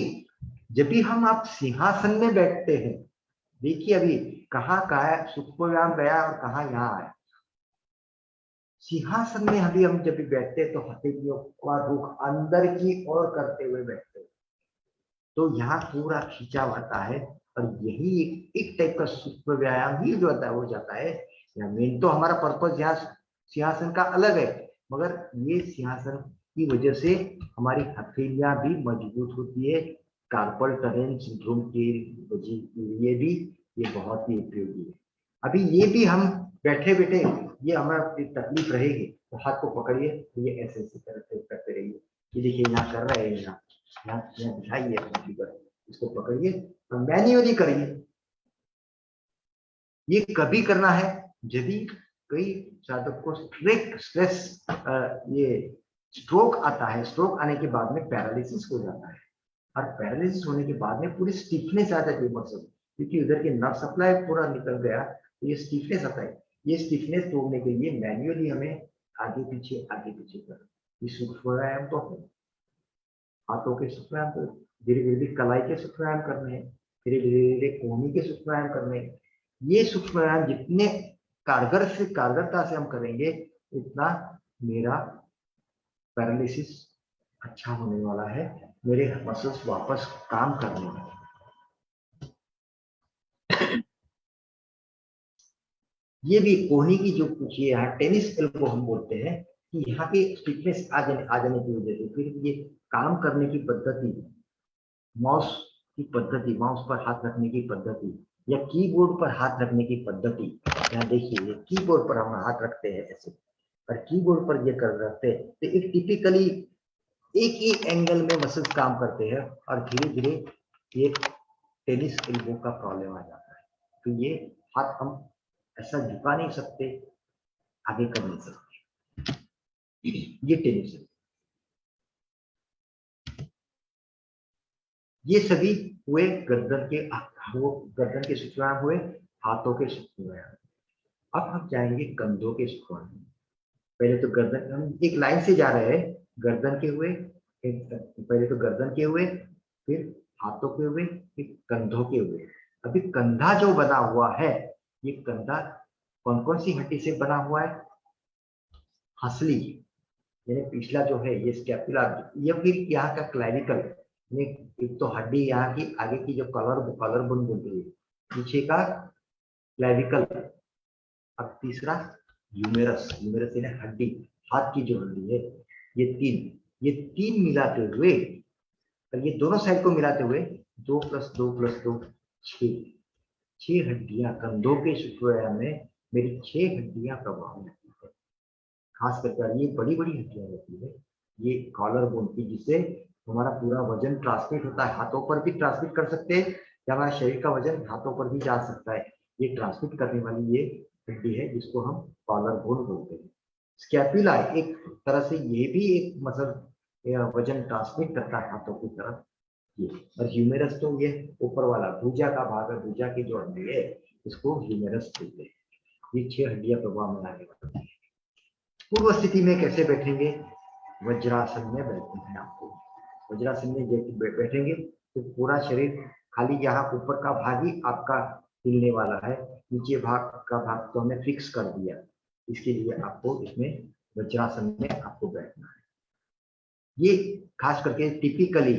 जब भी आप सिंहासन में बैठते हैं, देखिए अभी कहाँ सूक्ष्म व्यायाम गया और कहाँ यहाँ आया। सिंहासन में अभी हम जब भी बैठते हैं तो हथेलियों का रुख अंदर की ओर करते हुए बैठते हैं, तो यहाँ पूरा खिंचाव आता है, और यही एक टाइप का सूक्ष्म व्यायाम ही जो होता है वो जाता है। या मेन तो हमारा पर्पज यहाँ सिंहासन का अलग है, मगर ये सिंहासन की वजह से हमारी हथेलियां भी मजबूत होती है। कार्पल टनल सिंड्रोम के लिए भी ये बहुत ही उपयोगी है। अभी ये भी हम बैठे बैठे ये हमारा तकलीफ रहेगी तो हाथ को पकड़िए, तो ये ऐसे ऐसे करते रहिए। ये देखिए यहाँ कर रहे हैं, यहाँ दिखाइए, इसको पकड़िए और मैन्युअली करिए। ये कभी करना है जब भी कई साधक को स्ट्रेस ये स्ट्रोक आता है। स्ट्रोक आने के बाद में पैरालिसिस हो जाता है, और पैरालिसिस होने के बाद में पूरी स्टिफनेस आ जाती है मसल, क्योंकि उधर के नर्व सप्लाई पूरा निकल गया, तो ये स्टिफनेस आता है। ये स्टिफनेस तोड़ने के लिए मैन्युअली हमें आगे पीछे करना। ये सूक्ष्म व्यायाम तो है, हाथों के सूक्ष्म व्यायाम तो धीरे धीरे कलाई के सूक्ष्म व्यायाम करने हैं, धीरे धीरे कोहनी के सूक्ष्म व्यायाम करने हैं। ये सूक्ष्म व्यायाम जितने कारगरता से हम करेंगे, उतना मेरा पैरालिसिस अच्छा होने वाला है, मेरे मसल्स वापस काम करने वाले। ये भी कोहनी की जो कुछ यहाँ टेनिस एल्बो हम बोलते हैं कि यहाँ पे स्टिफनेस आ जाने की वजह से फिर ये काम करने की पद्धति, माउस की पद्धति, माउस पर हाथ रखने की पद्धति या कीबोर्ड पर हाथ रखने की पद्धति। यहाँ देखिए कीबोर्ड पर हम हाथ रखते हैं ऐसे, और कीबोर्ड पर ये कर रखते हैं तो एक टिपिकली एक ही एंगल में मसल काम करते हैं, और धीरे धीरे ये टेनिस एल्बो का प्रॉब्लम आ जाता है। तो ये हाथ हम ऐसा झुका नहीं सकते, आगे कर नहीं सकते, ये टेनिस एल्बो। ये सभी हुए गर्दन के सूक्ष्म व्यायाम हुए, हाथों के सूक्ष्म व्यायाम। अब हम जाएंगे कंधों के सूक्ष्म व्यायाम। पहले तो गर्दन, हम एक लाइन से जा रहे हैं, गर्दन के हुए, पहले तो गर्दन के हुए, फिर हाथों के हुए, फिर कंधों के हुए। अभी कंधा जो बना हुआ है, ये कंधा कौन कौन सी हड्डी से बना हुआ है? हंसली यानी पिछला जो है ये स्कैपुला, या फिर यहाँ का क्लैविकल, एक तो हड्डी यहाँ की आगे की जो कलर बोन बोलती है, पीछे का क्लैविकल, अब तीसरा ह्यूमेरस यानी हड्डी, हाथ की जो हड्डी है, ये तीन मिलाते हुए, और ये दोनों साइड को मिलाते हुए 2 + 2 + 2 6 हड्डियां कंधों के सूक्ष्म व्यायाम में मेरी 6 हड्डियां प्रभाव में होती है। खास करके ये बड़ी बड़ी हड्डियां होती है, ये कॉलर बोन की, जिससे हमारा पूरा वजन ट्रांसमिट होता है। हाथों पर भी ट्रांसमिट कर सकते हैं, या हमारे शरीर का वजन हाथों पर भी जा सकता है। ये ट्रांसमिट करने वाली ये हड्डी है जिसको हम कॉलर बोन बोलते हैं। स्कैपुला एक तरह से ये भी एक मसल वजन ट्रांसमिट करता है हाथों की तरफ। ये और ह्यूमेरस तो ये ऊपर वाला भुजा का भाग है, भुजा की जो हड्डी है इसको ह्यूमेरस बोलते हैं। ये 6 हड्डियां प्रभाव में आने वाली है। पूर्व स्थिति में कैसे बैठेंगे? वज्रासन में बैठना है आपको। वज्रासन में बैठेंगे तो पूरा शरीर खाली यहाँ ऊपर का भाग ही आपका हिलने वाला है, नीचे भाग का भाग तो हमने फिक्स कर दिया, इसके लिए आपको इसमें वज्रासन में आपको बैठना है। ये खास करके टिपिकली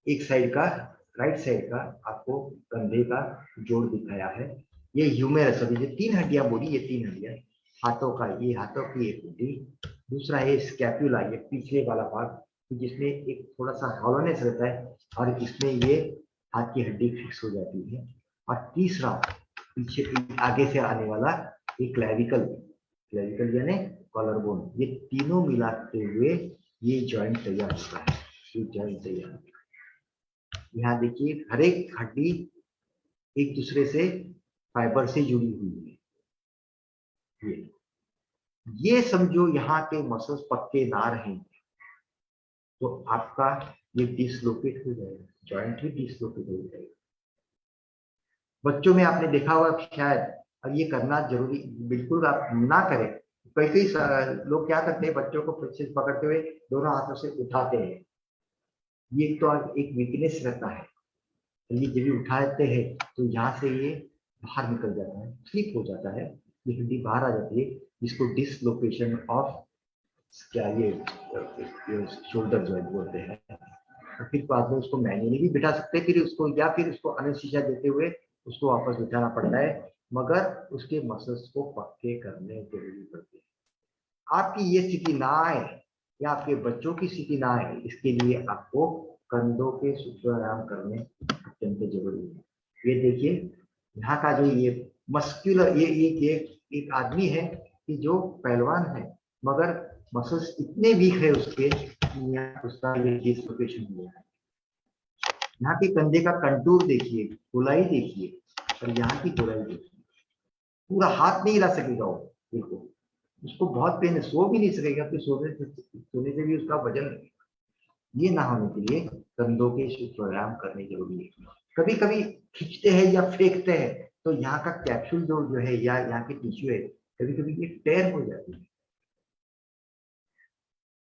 एक साइड का, राइट साइड का आपको कंधे का जोड़ दिखाया है। ये ह्यूमेरस, अभी जो 3 हड्डियां बोली, ये 3 हड्डियां हाथों का, ये हाथों की एक हड्डी, दूसरा है स्कैपुला, ये पीछे वाला भाग जिसमें एक थोड़ा सा हॉलोनेस रहता है और इसमें ये हाथ की हड्डी फिक्स हो जाती है, और तीसरा पीछे आगे से आने वाला ये क्लैविकल, क्लैविकल यानी कॉलर बोन, ये तीनों मिलाते हुए ये जॉइंट तैयार होता है। ये जॉइंट तैयार, यहाँ देखिए हर एक हड्डी एक दूसरे से फाइबर से जुड़ी हुई है। ये समझो यहाँ के मसल्स पक्के ना रहे तो आपका ये डिसलोकेट हो जाएगा, जॉइंट ही डिसलोकेट हो जाएगा। बच्चों में आपने देखा होगा शायद, और ये करना जरूरी, बिल्कुल आप ना करें। कई कई लोग क्या करते हैं, बच्चों को फिर से पकड़ते हुए दोनों हाथों से उठाते हैं, ये तो एक वीकनेस रहता है। ये जब भी उठाते हैं तो यहाँ से ये बाहर निकल जाता है, स्लिप हो जाता है, ये हड्डी बाहर आ जाती है, जिसको डिसलोकेशन ऑफ क्या ये शोल्डर जॉइंट बोलते हैं। तो फिर बाद में उसको मैन्युअली भी बिठा सकते हैं, फिर उसको या फिर उसको एनेस्थीसिया देते हुए उसको वापस बिठाना पड़ता है, मगर उसके मसल्स को पक्के करने जरूरी पड़ते हैं। आपकी ये स्थिति ना आए या आपके बच्चों की स्थिति ना आए, इसके लिए आपको कंधों के सूत्राराम करने अत्यंत जरूरी है। ये देखिए यहाँ का जो ये मस्कुलर, ये एक आदमी है कि जो पहलवान है मगर मसल्स इतने वीक है उसके, उसका ये डिसलोकेशन हुआ है। यहाँ के कंधे का कंटूर देखिए, गोलाई देखिए, और यहाँ की गोलाई देखिए, पूरा हाथ नहीं हिला सकेगा वो, देखो उसको बहुत पेन है, सो भी नहीं सकेगा, फिर सोने से भी उसका वजन, ये ना होने के लिए कंधों के प्राणायाम करने जरूरी है। कभी कभी खींचते हैं या फेंकते हैं तो यहाँ का कैप्सूल जो है या यहाँ की टिश्यू है, कभी कभी ये टेयर हो जाती है,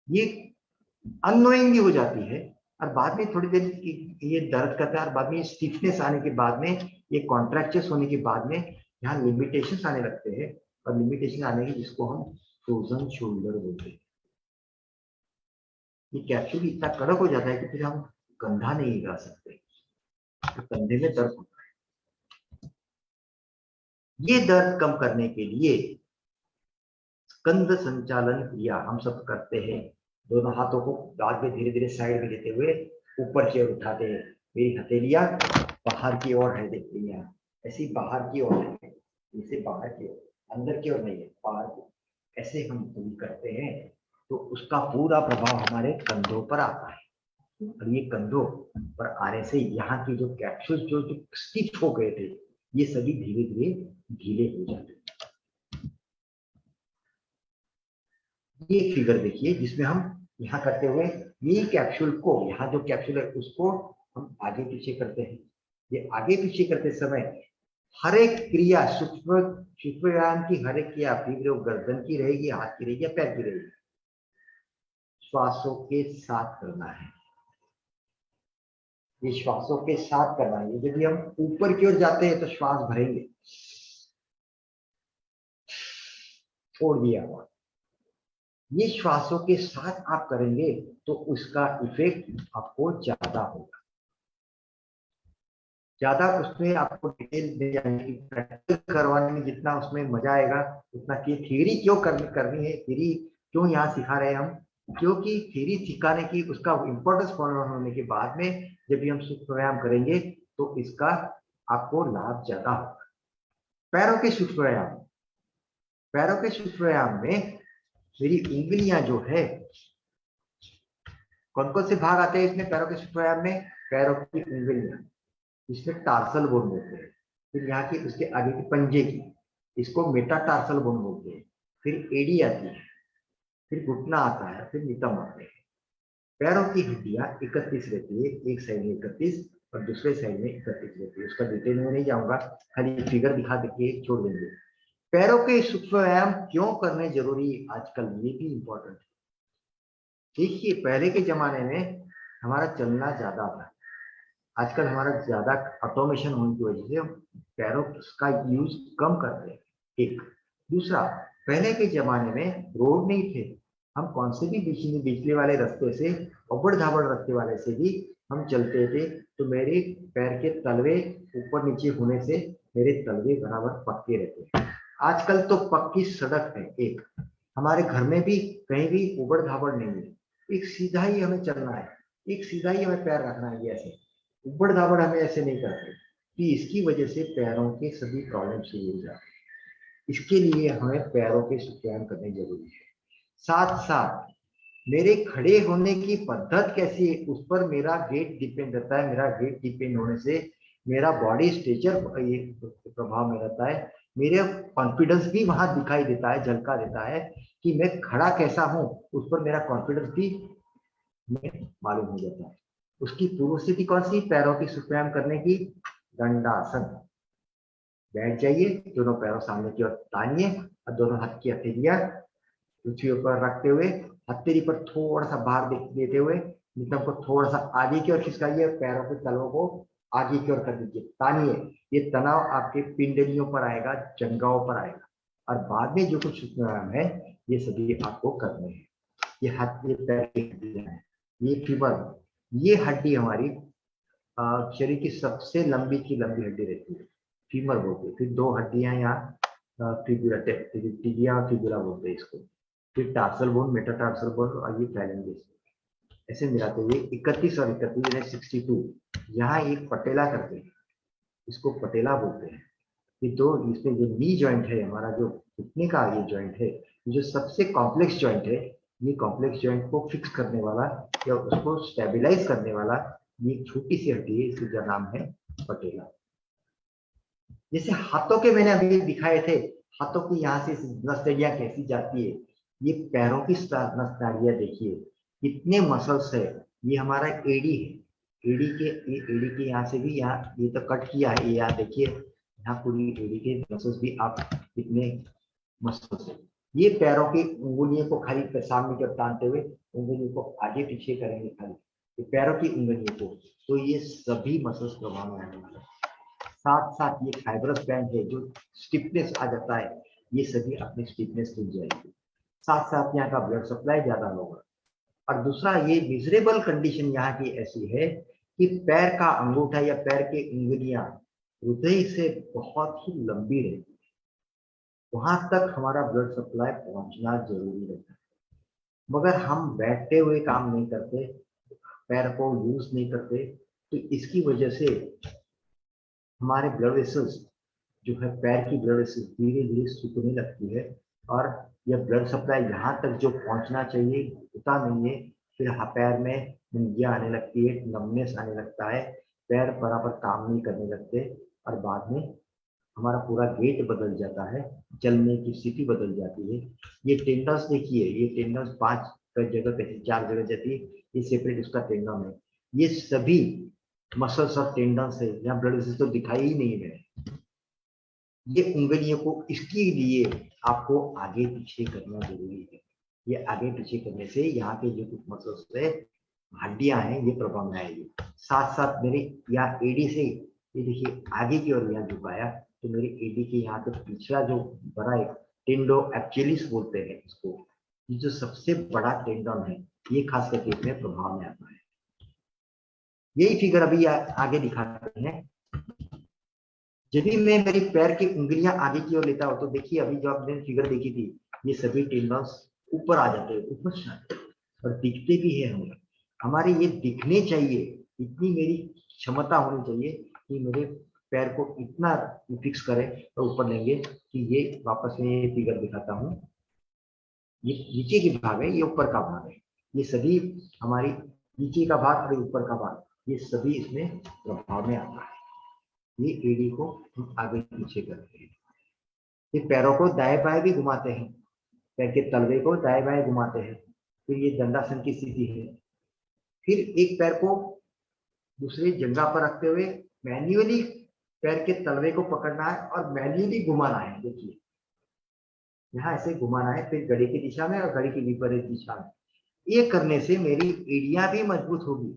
ये अननोइंगली हो जाती है, और बाद में थोड़ी देर ये दर्द करता है, और बाद में स्टिफनेस आने के बाद में, ये कॉन्ट्रैक्चर्स होने के बाद में यहाँ लिमिटेशन आने लगते हैं, और लिमिटेशन आने की जिसको हम फ्रोजन शोल्डर बोलते हैं। ये कैप्सूल इतना कड़क हो जाता है कि फिर हम कंधा नहीं हिला सकते, तो कंधे में दर्द होता है। ये दर्द कम करने के लिए स्कंद संचालन क्रिया हम सब करते हैं। दोनों हाथों को दांत में धीरे धीरे साइड में लेते हुए ऊपर की ओर उठाते हैं। मेरी हथेलियां बाहर की ओर है, देखते हैं ऐसी बाहर की ओर है, इसे बाहर की ओर, अंदर की ओर नहीं है, बाहर की। ऐसे हम करते हैं तो उसका पूरा प्रभाव हमारे कंधों पर आता है, और ये कंधों पर आने से यहाँ की जो कैप्सूल जो स्टिफ हो गए थे, ये सभी धीरे धीरे ढीले हो जाते हैं। ये फिगर देखिए जिसमें हम यहाँ करते हुए ये कैप्सूल को, यहाँ जो कैप्सूल है उसको हम आगे पीछे करते हैं। ये आगे पीछे करते समय हर एक क्रिया, सूक्ष्म व्यायाम की हर एक क्रिया, फिर वो गर्दन की रहेगी, हाथ की रहेगी या पैर की रहेगी, श्वासों के साथ करना है। ये श्वासों के साथ करना है। यदि हम ऊपर की ओर जाते हैं तो श्वास भरेंगे, छोड़ दिया हुआ। ये श्वासों के साथ आप करेंगे तो उसका इफेक्ट आपको ज्यादा होगा। ज्यादा उसमें आपको डिटेल दे जाएंगे, प्रैक्टिकल करवाने में जितना उसमें मजा आएगा उतना की थ्योरी क्यों करनी है, थ्योरी क्यों यहाँ सिखा रहे हैं हम, क्योंकि थ्योरी सिखाने की उसका इम्पोर्टेंस होने के बाद में जब भी हम सूक्ष्म व्यायाम करेंगे तो इसका आपको लाभ ज्यादा होगा। पैरों के सूक्ष्म व्यायाम, पैरों के सूक्ष्म व्यायाम में मेरी उंगलियां जो है, कौन कौन से भाग आते हैं इसमें पैरों के सूक्ष्म व्यायाम में, पैरों की उंगलियां, इसमें टार्सल बोन बोलते हैं। फिर यहाँ की उसके आगे की पंजे की, इसको मेटाटार्सल बोन बोलते हैं। फिर एडी आती है, फिर घुटना आता है, फिर नितंब आते हैं। पैरों की हड्डियां 31 रहती है, एक साइड में 31 और दूसरे साइड में 31 रहती है। उसका डिटेल में नहीं जाऊंगा, खाली फिगर दिखा देके छोड़ देंगे। पैरों के सूक्ष्म व्यायाम क्यों करने जरूरी आजकल, ये भी इंपॉर्टेंट है। देखिए पहले के जमाने में हमारा चलना ज्यादा था, आजकल हमारा ज्यादा ऑटोमेशन होने की वजह से हम पैरों का यूज कम कर रहे हैं। एक दूसरा, पहले के जमाने में रोड नहीं थे, हम कौन से भी बिजली वाले रास्ते से, उबड़ धाबड़ रास्ते वाले से भी हम चलते थे, तो मेरे पैर के तलवे ऊपर नीचे होने से मेरे तलवे बराबर पक्के रहते हैं। आजकल तो पक्की सड़क है, एक हमारे घर में भी कहीं भी उबड़ धाबड़ नहीं है, एक सीधा ही हमें चलना है, एक सीधा ही हमें पैर रखना है, ऐसे उबड़ धाबड़ हमें ऐसे नहीं करते। कि इसकी वजह से पैरों के सभी प्रॉब्लम शुरू हो जाते हैं। इसके लिए हमें पैरों के व्यायाम करने जरूरी है। साथ साथ मेरे खड़े होने की पद्धत कैसी है उस पर मेरा वेट डिपेंड रहता है। मेरा वेट डिपेंड होने से मेरा बॉडी स्ट्रक्चर ये प्रभाव में रहता है। मेरे कॉन्फिडेंस भी वहां दिखाई देता है, झलका देता है कि मैं खड़ा कैसा हूं, उस पर मेरा कॉन्फिडेंस भी मालूम हो जाता है। उसकी पूर्व स्थिति कौन सी, पैरों की व्यायाम करने की, दंडासन। बैठ जाइए, दोनों पैरों सामने की ओर तानिए और दोनों हाथ की हथेलियां पृथ्वी पर रखते हुए हथेली पर थोड़ा सा भार देते हुए नितंब को थोड़ा सा आगे की ओर खिसकाइए, पैरों के तलवों को आगे की ओर कर दीजिए, तानिए। ये तनाव आपके पिंडलियों पर आएगा, जंघाओं पर आएगा, और बाद में जो कुछ व्यायाम है ये सभी आपको करने हैं। ये हाथ, ये पैर की हड्डियां हैं, ये फीवर, ये हड्डी हमारी शरीर की सबसे लंबी की लंबी हड्डी रहती है, फीमर बोलते हैं। फिर दो हड्डियां यहाँ फिब्यूला, टिबिया और फिब्यूला बोलते हैं इसको। फिर टार्सल बोन, मेटाटार्सल बोन और ये फैलेंजेस, ऐसे मिलाते हुए 31 और 31 62 यहाँ एक पटेला करते हैं, इसको पटेला बोलते हैं। ये दो, इसमें जो नी जॉइंट है हमारा, जो घुटने का ये जॉइंट है, जो सबसे कॉम्प्लेक्स जॉइंट है, ये कॉम्प्लेक्स जॉइंट को फिक्स करने वाला या उसको स्टेबलाइज करने वाला ये छोटी सी हड्डी है, इसका नाम है पटेला। जैसे हाथों के मैंने अभी दिखाए थे, हाथों की यहाँ से नसनाड़ियां कैसी जाती है, ये पैरों की नसनाड़ियां देखिए कितने मसल्स है। ये हमारा एडी है, एडी के यहाँ से भी, यहाँ ये तो कट किया है, ये यहाँ देखिए, यहाँ पूरी एडी के मसल्स भी आप कितने मसल्स है। ये पैरों की उंगलियों को खाली सामने की ओर तानते हुए उंगलियों को आगे पीछे करेंगे खाली, ये पैरों की उंगलियों को, तो ये सभी मसल्स प्रभाव में आने वाले हैं। साथ साथ ये फाइब्रस बैंड है, जो स्टिफनेस आ जाता है, ये सभी अपनी स्टिफनेस मिल जाएगी। साथ साथ यहाँ का ब्लड सप्लाई ज्यादा होगा। और दूसरा, ये मिजरेबल कंडीशन यहाँ की ऐसी है कि पैर का अंगूठा या पैर की उंगलियां हृदय से बहुत ही लंबी रहती है, वहां तक हमारा ब्लड सप्लाई पहुंचना जरूरी रहता है। मगर हम बैठते हुए काम नहीं करते, पैर को यूज नहीं करते, तो इसकी वजह से हमारे ब्लड वेसल्स जो है, पैर की ब्लड वेसल्स धीरे धीरे सूखने लगती है, और यह ब्लड सप्लाई यहाँ तक जो पहुंचना चाहिए होता नहीं है। फिर पैर में मुंगियाँ आने लगती है, नमनेस आने लगता है, पैर बराबर काम नहीं करने लगते, और बाद में हमारा पूरा गेट बदल जाता है, चलने की स्थिति बदल जाती है। ये टेंडन्स देखिए, ये टेंडन्स 5 जगह पे 4 जगह जाती है, ये सेपरेट उसका टेंडन है। ये सभी मसल्स और टेंडन्स है, यहाँ ब्लड वेसल्स तो दिखाई ही नहीं है। ये उंगलियों को इसके लिए आपको आगे पीछे करना जरूरी है। ये आगे पीछे करने से यहाँ के जो कुछ मसल्स है, हड्डियां हैं, ये प्रभाव में आएगी। साथ साथ मेरे यहाँ एडी से, ये देखिए आगे की ओर यहाँ झुकाया, तो मेरे एडी के यहाँ पे पिछला जो बड़ा है, टेंडो एक्चुअलिस बोलते हैं इसको, ये जो सबसे बड़ा टेंडन है, ये खास करके इसमें प्रभाव में आता है। यही फिगर अभी आगे दिखाते हैं। जब भी मैं मेरी पैर की उंगलियां आगे की ओर लेता हूं, तो देखिए अभी जो आपने फिगर देखी थी, ये सभी टेंडन्स ऊपर आ जाते हैं, ऊपर से और दिखते भी है हमें। हमारे ये दिखने चाहिए, इतनी मेरी क्षमता होनी चाहिए कि मेरे पैर को इतना फिक्स करें और ऊपर लेंगे कि ये वापस में ये फिगर दिखाता हूँ। ये नीचे की भाग है, ये ऊपर का भाग है, ये सभी हमारी नीचे का भाग और ऊपर का भाग, ये सभी इसमें प्रभाव में आता है। ये एडी को हम आगे पीछे करते हैं। ये पैरों को दाएं बाएं भी घुमाते हैं, पैर के तलवे को दाएं बाएं घुमाते हैं। फिर ये दंडासन की स्थिति है। फिर एक पैर को दूसरे जंघा पर रखते हुए मैन्युअली पैर के तलवे को पकड़ना है और मैन्युअली घुमाना है। देखिए यहाँ ऐसे घुमाना है, फिर घड़ी की दिशा में और घड़ी की विपरीत दिशा में। ये करने से मेरी एड़ियां भी मजबूत होगी,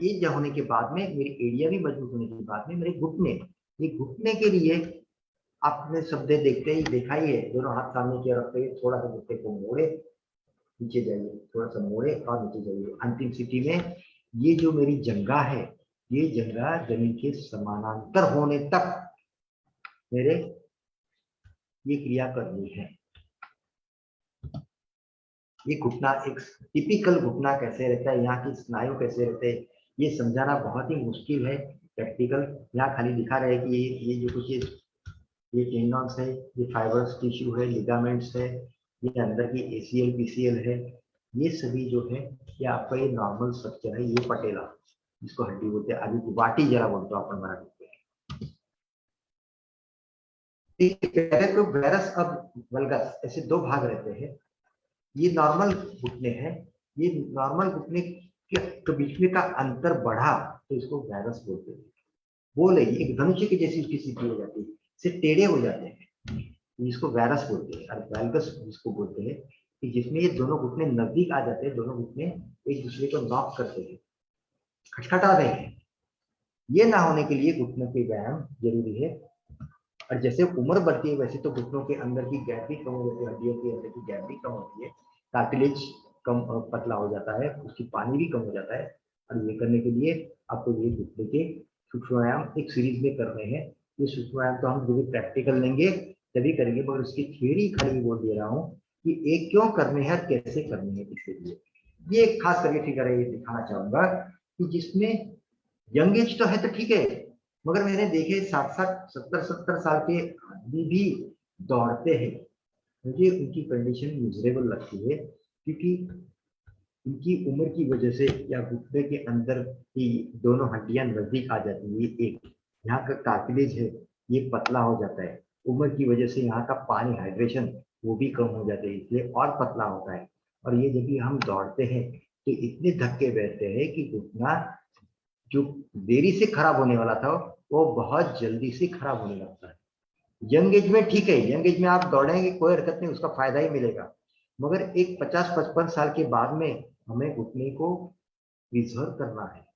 ये जो होने के बाद में मेरी एड़िया भी मजबूत होने के बाद में मेरे घुटने, ये घुटने के लिए आपने शब्द देखते ही देखा ही है, दोनों हाथ सामने की रखते हुए थोड़ा सा घुटने को मोड़े, नीचे जाइए, थोड़ा सा मोड़े और नीचे जाइए। अंतिम स्थिति में ये जो मेरी जंघा है, ये जंघा जमीन के समानांतर होने तक मेरे ये क्रिया करनी है। ये घुटना, एक टिपिकल घुटना कैसे रहता है, यहाँ की स्नायु कैसे रहते हैं, ये समझाना बहुत ही मुश्किल है। प्रैक्टिकल यहाँ खाली दिखा रहे कि ये जो कुछ ये टेंडन्स है, ये फाइबर्स टिश्यू है, लिगामेंट्स है, ये अंदर की एसीएल पीसीएल है, ये सभी जो है ये आपका ये नॉर्मल स्ट्रक्चर है। ये पटेला जिसको हड्डी बोलते हैं, आदि वाटी जरा बोलते हो अपन मराठी में। तो वैरस अब वल्गस ऐसे दो भाग रहते हैं। ये नॉर्मल घुटने हैं, ये नॉर्मल घुटने के बीच में का अंतर बढ़ा तो इसको वायरस बोलते हैं। बोले एक धनुष के जैसी उसकी स्थिति हो जाती है, से टेढ़े हो जाते हैं, इसको वायरस बोलते हैं। और वैल्गस जिसको बोलते हैं कि जिसमें ये दोनों घुटने नजदीक आ जाते हैं, दोनों घुटने एक दूसरे को नॉक करते हैं, खटखटा रहे हैं। ये ना होने के लिए घुटनों के व्यायाम जरूरी है। और जैसे उम्र बढ़ती है वैसे तो घुटनों के अंदर की गैप भी कम हो जाती है, हड्डियों के अंदर की गैप भी कम होती है, कार्टिलेज कम पतला हो जाता है, उसकी पानी भी कम हो जाता है। और ये करने के लिए आपको ये घुटने के सूक्ष्म व्यायाम एक सीरीज में करने हैं। ये सूक्ष्म व्यायाम तो हम जब भी प्रैक्टिकल लेंगे तभी करेंगे, मगर उसकी थ्योरी खाली बोल दे रहा हूँ कि एक क्यों करने हैं, कैसे करने हैं, इसके लिए ये खास करके फिगर ये दिखाना चाहूंगा कि जिसमें यंग एज तो है तो ठीक है, मगर मैंने देखे 60-70 साल के आदमी भी दौड़ते हैं। मुझे उनकी कंडीशन मिजरेबल लगती है, क्योंकि उनकी उम्र की वजह से या घुटने के अंदर की दोनों हड्डियां नजदीक आ जाती है। एक यहाँ का कार्टिलेज है ये पतला हो जाता है, उम्र की वजह से यहाँ का पानी हाइड्रेशन वो भी कम हो जाता है, इसलिए और पतला होता है। और ये जब भी हम दौड़ते हैं तो इतने धक्के बहते हैं कि घुटना जो देरी से खराब होने वाला था वो बहुत जल्दी से खराब होने लगता है। यंग एज में ठीक है, यंग एज में आप दौड़ेंगे कोई हरकत नहीं, उसका फायदा ही मिलेगा, मगर एक 50-55 साल के बाद में हमें घुटने को प्रिजर्व करना है।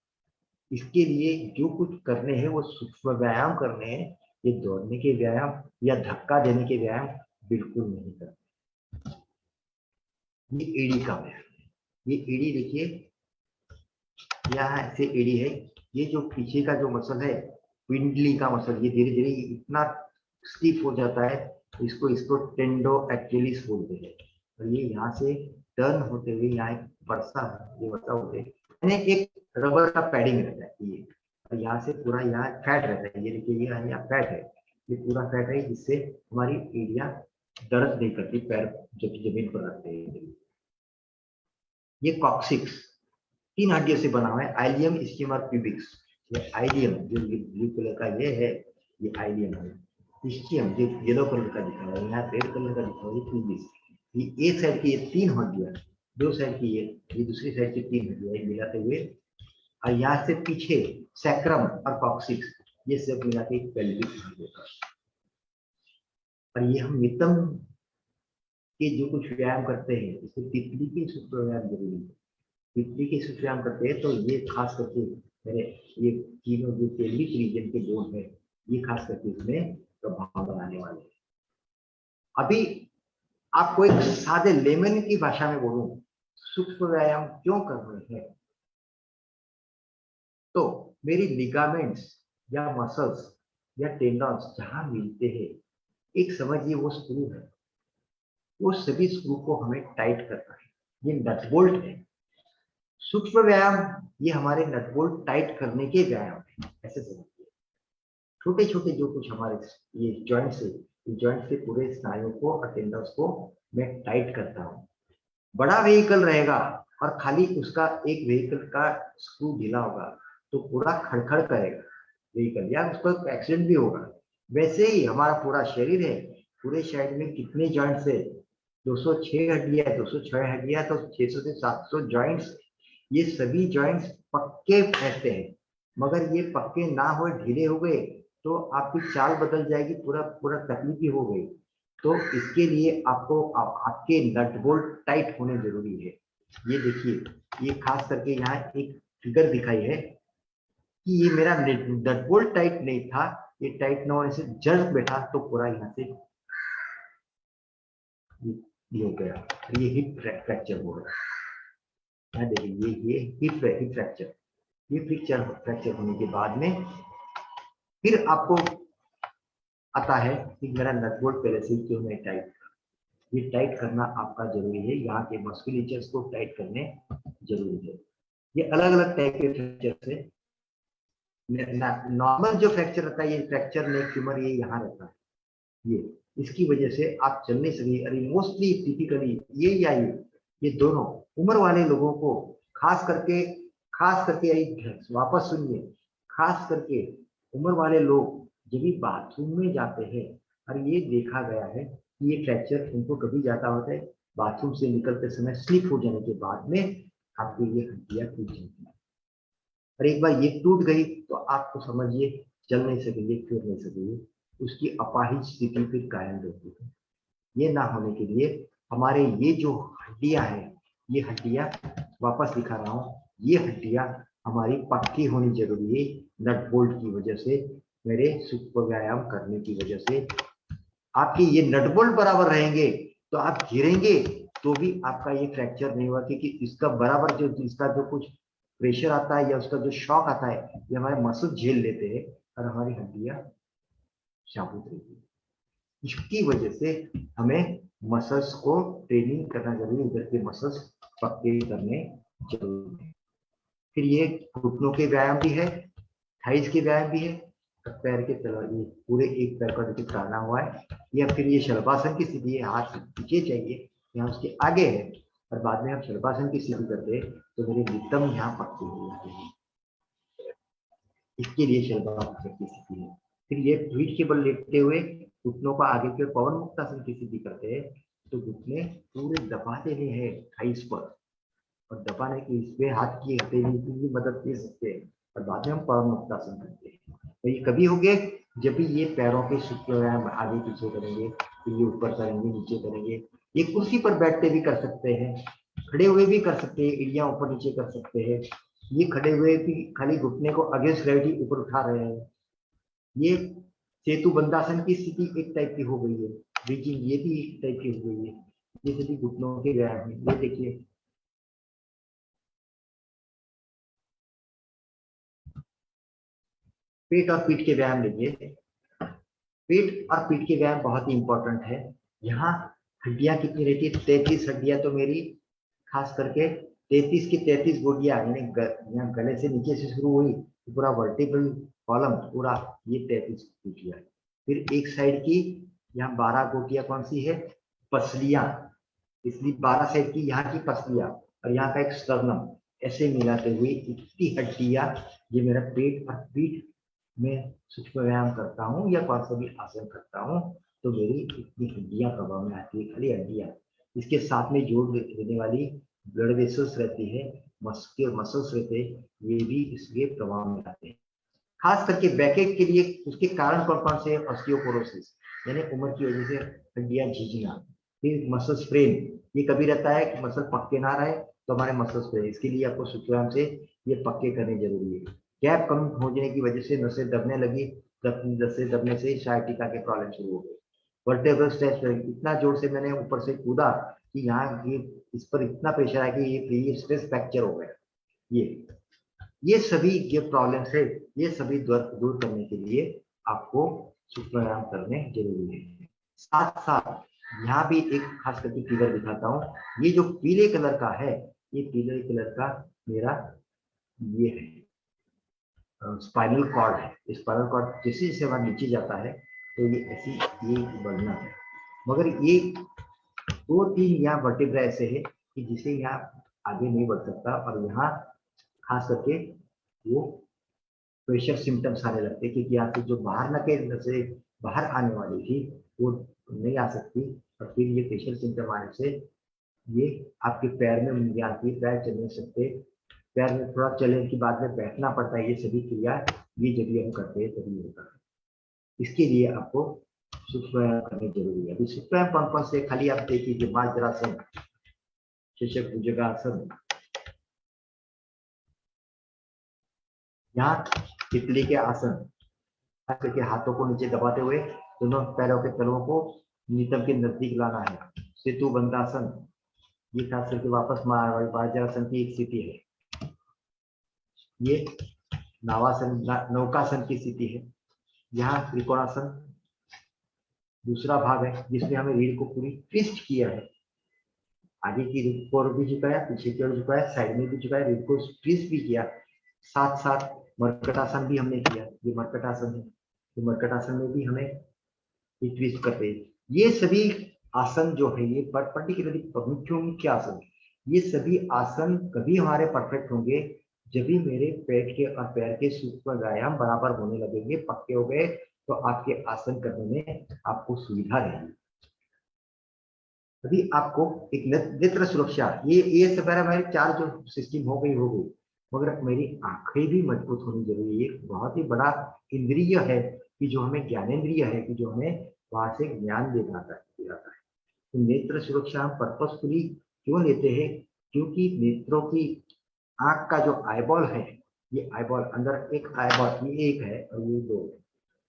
इसके लिए जो कुछ करने हैं वो सूक्ष्म व्यायाम करने हैं। ये दौड़ने के व्यायाम या धक्का देने के व्यायाम बिल्कुल नहीं करते। ये एड़ी का व्यायाम है। ये एड़ी देखिए, यहाँ ऐसे एड़ी है, ये जो पीछे का जो मसल है पिंडली का मसल, ये धीरे धीरे इतना स्टिफ हो जाता है, इसको टेंडो एक्चुअलीस बोलते हैं। और ये यहाँ से टर्न होते हुए यहाँ एक वर्षा, ये वर्षा होते हैं, एक रबर का पैडिंग रहता है ये, और यहाँ से पूरा यहाँ फैट रहता है। ये देखिए ये यहाँ फैट है, ये पूरा फैट है, जिससे हमारी एड़ियां दर्द नहीं करती पैर जब जमीन पर रखते हैं। ये कॉक्सिक्स 3 हड्डियों से बना हुआ है, आइलियम, स्कीम और प्यूबिक्स। ये आइलियम जो ब्लू कलर का ये है, ये आइलियम है। स्कीम जो येलो कलर का दिखा हुआ है, यहाँ रेड कलर का दिखा हुआ है, प्यूबिक्स। ये एक साइड की ये 3 हड्डियां, दो साइड की ये दूसरी साइड की 3 हड्डियां मिलाते हुए, और यहाँ से पीछे सैक्रम और कॉक्सिक्स, ये सब मिलाते पेल्विक होता है। और ये हम नितम के जो कुछ व्यायाम करते हैं, इसको तितली के सूत्र व्यायाम जरूरी है। तितली के सूत्र व्यायाम करते हैं तो ये खास करके मेरे ये तीनों जो पेल्विक रीजन के बोन है, ये खास करके इसमें प्रभाव बनाने वाले हैं। अभी आपको एक सादे लेमन की भाषा में बोलूं, सूक्ष्म व्यायाम क्यों करने हैं, तो मेरी लिगामेंट्स या मसल्स या टेंडन्स जहां मिलते हैं, एक समझिए वो स्क्रू है, वो सभी स्क्रू को हमें टाइट करना है, ये नट बोल्ट है। सूक्ष्म व्यायाम ये हमारे नट बोल्ट टाइट करने के व्यायाम है, ऐसे समझिए। छोटे छोटे जो कुछ हमारे ये जॉइंट्स है, जॉइंट से पूरे स्नायुओं को और टेंडन्स को मैं टाइट करता हूँ। बड़ा व्हीकल रहेगा और खाली उसका एक व्हीकल का स्क्रू ढीला होगा तो पूरा खड़खड़ करेगा व्हीकल, या उसको एक्सीडेंट भी होगा। वैसे ही हमारा पूरा शरीर है, पूरे शरीर में कितने जॉइंट्स है, 206 हड्डियां है, 206 हड्डियां तो 600 से 700 जॉइंट्स। ये सभी जॉइंट्स पक्के रहते हैं, मगर ये पक्के ना हो, ढीले हो गए तो आपकी चाल बदल जाएगी, पूरा तकलीफी हो गई। तो इसके लिए आपको आपके नट बोल्ट टाइट होने जरूरी है। ये देखिए, ये खास करके यहाँ एक फिगर दिखाई है कि ये मेरा नट बोल्ट टाइट नहीं था, ये टाइट ना होने से जर्क बैठा तो पूरा यहाँ से ये हो गया, ये हिप फ्रैक्चर हो गया। यहाँ देखिए ये हिप फ्रैक्चर, ये फ्रैक्चर होने के बाद में फिर आपको आता है कि मेरा नट बोल्ट पहले से क्यों नहीं टाइट। ये टाइट करना आपका जरूरी है, यहाँ के मस्कुलेचर्स को टाइट करने जरूरी है। ये अलग अलग टाइप के फ्रैक्चर है। नॉर्मल जो फ्रैक्चर रहता है, ये फ्रैक्चर नेक फ्यूमर ये यहाँ रहता है, ये इसकी वजह से आप चल नहीं सके। अरे मोस्टली टिपिकली ये या ये दोनों उम्र वाले लोगों को खास करके वापस सुनिए, खास करके उम्र वाले लोग जब भी बाथरूम में जाते हैं, और ये देखा गया है कि ये फ्रैक्चर उनको कभी जाता होता है बाथरूम से निकलते समय स्लिप हो जाने के बाद में आपको ये हड्डियां टूट जाती है। और एक बार ये टूट गई तो आपको समझिए चल नहीं सकेंगे, फिर नहीं सकेंगे, उसकी अपाहिज स्थिति फिर कायम रहती है। ये ना होने के लिए हमारे ये जो हड्डियां हैं, ये हड्डियां वापस दिखा रहा हूँ, ये हड्डियां हमारी पक्की होनी जरूरी है। नट बोल्ट की वजह से, मेरे सुपर व्यायाम करने की वजह से आपकी ये नट बोल्ट बराबर रहेंगे तो आप गिरेंगे तो भी आपका ये फ्रैक्चर नहीं हुआ, क्योंकि इसका बराबर जो इसका जो कुछ प्रेशर आता है या उसका जो शॉक आता है ये हमारे मसल झेल लेते हैं और हमारी हड्डियां शाबुत रहती है। इसकी वजह से हमें मसल्स को ट्रेनिंग करना जरूरी है, इधर के मसल्स पक्के करने जरूरी है। फिर ये घुटनों के व्यायाम भी है, थाइज के व्यायाम भी है, पैर के तलवार, ये पूरे एक पैर का देखिए ताना हुआ है, या फिर ये शलभासन की स्थिति है, हाथ पीछे चाहिए, यहाँ उसके आगे है, और बाद में हम शलभासन की स्थिति करते हैं तो मेरे नितंब यहाँ पक्के हो जाते हैं। इसके लिए शलभासन की स्थिति है। फिर ये पीठ के बल लेटते हुए घुटनों को आगे के पवन मुक्तासन की स्थिति करते हैं, तो घुटने पूरे दबा देने हैं थाइस पर, और दबाने की इस पे हाथ की हथेली की मदद ले सकते हैं, और बाद में हम पवन मुक्तासन करते हैं। तो ये कभी हो गए जब भी ये पैरों के व्यायाम आगे पीछे करेंगे, फिर ये ऊपर करेंगे, नीचे करेंगे। ये कुर्सी पर बैठते भी कर सकते हैं, खड़े हुए भी कर सकते हैं, एड़ियां ऊपर नीचे कर सकते हैं। ये खड़े हुए भी खाली घुटने को अगेंस्ट ग्रेविटी ऊपर उठा रहे हैं। ये सेतु बंदासन की स्थिति एक टाइप की हो गई है, ब्रीचिंग ये भी एक टाइप की हो गई है। ये सभी घुटनों के व्यायाम है। ये देखिए पेट और पीठ के व्यायाम लीजिए। पेट और पीठ के व्यायाम बहुत ही इंपॉर्टेंट है। यहाँ हड्डियां कितनी रहती है? 33 हड्डियां तो मेरी खास करके 33 की 33 गोटियां, यानी यहाँ गले से नीचे से शुरू हुई तो पूरा वर्टिकल कॉलम पूरा ये 33 गोटियां। फिर एक साइड की यहाँ 12 गोटियां कौन सी है? पसलियां, इसलिए 12 साइड की यहाँ की पसलियां, और यहाँ का एक स्टर्नम, ऐसे मिलाते हुए इतनी हड्डियां ये मेरा पेट और पीठ में सूक्ष्म व्यायाम करता हूँ या कौन सा भी आसन करता हूँ तो मेरी इतनी हड्डियां प्रभाव में आती है, खाली हड्डियां। इसके साथ में जोड़ देने वाली ब्लड वेसल्स रहती है, मसल्स रहते हैं, ये भी इसके प्रभाव में आते हैं। खास करके बैकेक के लिए उसके कारण कौन कौन से? ऑस्टियोपोरोसिस, यानी उम्र की वजह से हड्डियां झिझना। फिर मसल स्ट्रेन, ये कभी रहता है कि मसल पक्के ना रहे तो हमारे मसल स्ट्रेन, इसके लिए आपको सूक्ष्म से ये पक्के करने जरूरी है। गैप कम हो जाने की वजह से नसें दबने लगी, नसें दबने से sciatica के प्रॉब्लम शुरू हो गए। वर्टेब्रल स्ट्रेस, इतना जोर से मैंने ऊपर से कूदा कि यहाँ ये इस पर इतना प्रेशर आया कि ये स्ट्रेस फ्रैक्चर हो गया। ये सभी जो प्रॉब्लम्स है ये सभी दूर करने के लिए आपको सूक्ष्म व्यायाम करने जरूरी है। साथ साथ यहाँ भी एक खास करके फिगर दिखाता हूँ। ये जो पीले कलर का है, ये पीले कलर का मेरा ये है स्पाइनल कॉर्ड है। स्पाइनल कॉर्ड जैसे जैसे हमारा नीचे जाता है तो ये ऐसी ये बढ़ना है, मगर ये 2-3 यहाँ वर्टिब्रा ऐसे है कि जिसे यहाँ आगे नहीं बढ़ सकता, और यहाँ खास करके वो प्रेशर सिम्टम्स आने लगते, क्योंकि यहाँ से जो बाहर नसे बाहर आने वाली थी वो नहीं आ सकती, और फिर ये प्रेशर सिम्टम आने से ये आपके पैर में मुंगे आती है, पैर चल नहीं सकते, पैर में थोड़ा चलने के बाद में बैठना पड़ता है। ये सभी क्रिया ये जब भी हम करते हैं तभी होता है। इसके लिए आपको सूक्ष्म व्यायाम करने जरूरी है। अभी सूक्ष्म व्यायाम कौन कौन से खाली आप देखिए, वज्रासन, शीर्षक भुजंगासन, यहाँ तितली के आसन, करके हाथों को नीचे दबाते हुए दोनों पैरों के तलवों को नितंब के नजदीक लाना है। सेतु बंधासन, ये खास करके वापस वज्रासन की एक स्थिति है। ये नावासन, नौकासन की स्थिति है। यहाँ त्रिकोणासन दूसरा भाग है जिसमें हमें रीढ़ को पूरी ट्विस्ट किया है, आगे की रीढ़ को भी झुकाया, पीछे की ओर झुकाया, साइड में भी झुकाया, रीढ़ को ट्विस्ट भी किया, साथ साथ मरकटासन भी हमने किया। ये मरकटासन है, ये मरकटासन में भी हमें ट्विस्ट करते हैं। ये सभी आसन जो है ये पर्टिकुलरली मुख्य आसन, ये सभी आसन कभी हमारे परफेक्ट होंगे जब भी मेरे पेट के और पैर के सूक्ष्म व्यायाम बराबर होने लगेंगे, पक्के हो गए, तो आपके आसन करने में आपको सुविधा रहेगी। अभी आपको एक नेत्र सुरक्षा, ये सब हमारे 4 जो सिस्टम हो गई, मगर मेरी आंखें भी मजबूत होनी जरूरी है। एक बहुत ही बड़ा इंद्रिय है कि जो हमें ज्ञानेंद्रिय है कि जो हमें वहां से ज्ञान दे जाता है। तो नेत्र सुरक्षा हम पर्पसफुली क्यों लेते हैं? क्योंकि नेत्रों की, आंख का जो आईबॉल है, ये आईबॉल अंदर एक आईबॉल, ये एक है और ये 2 है।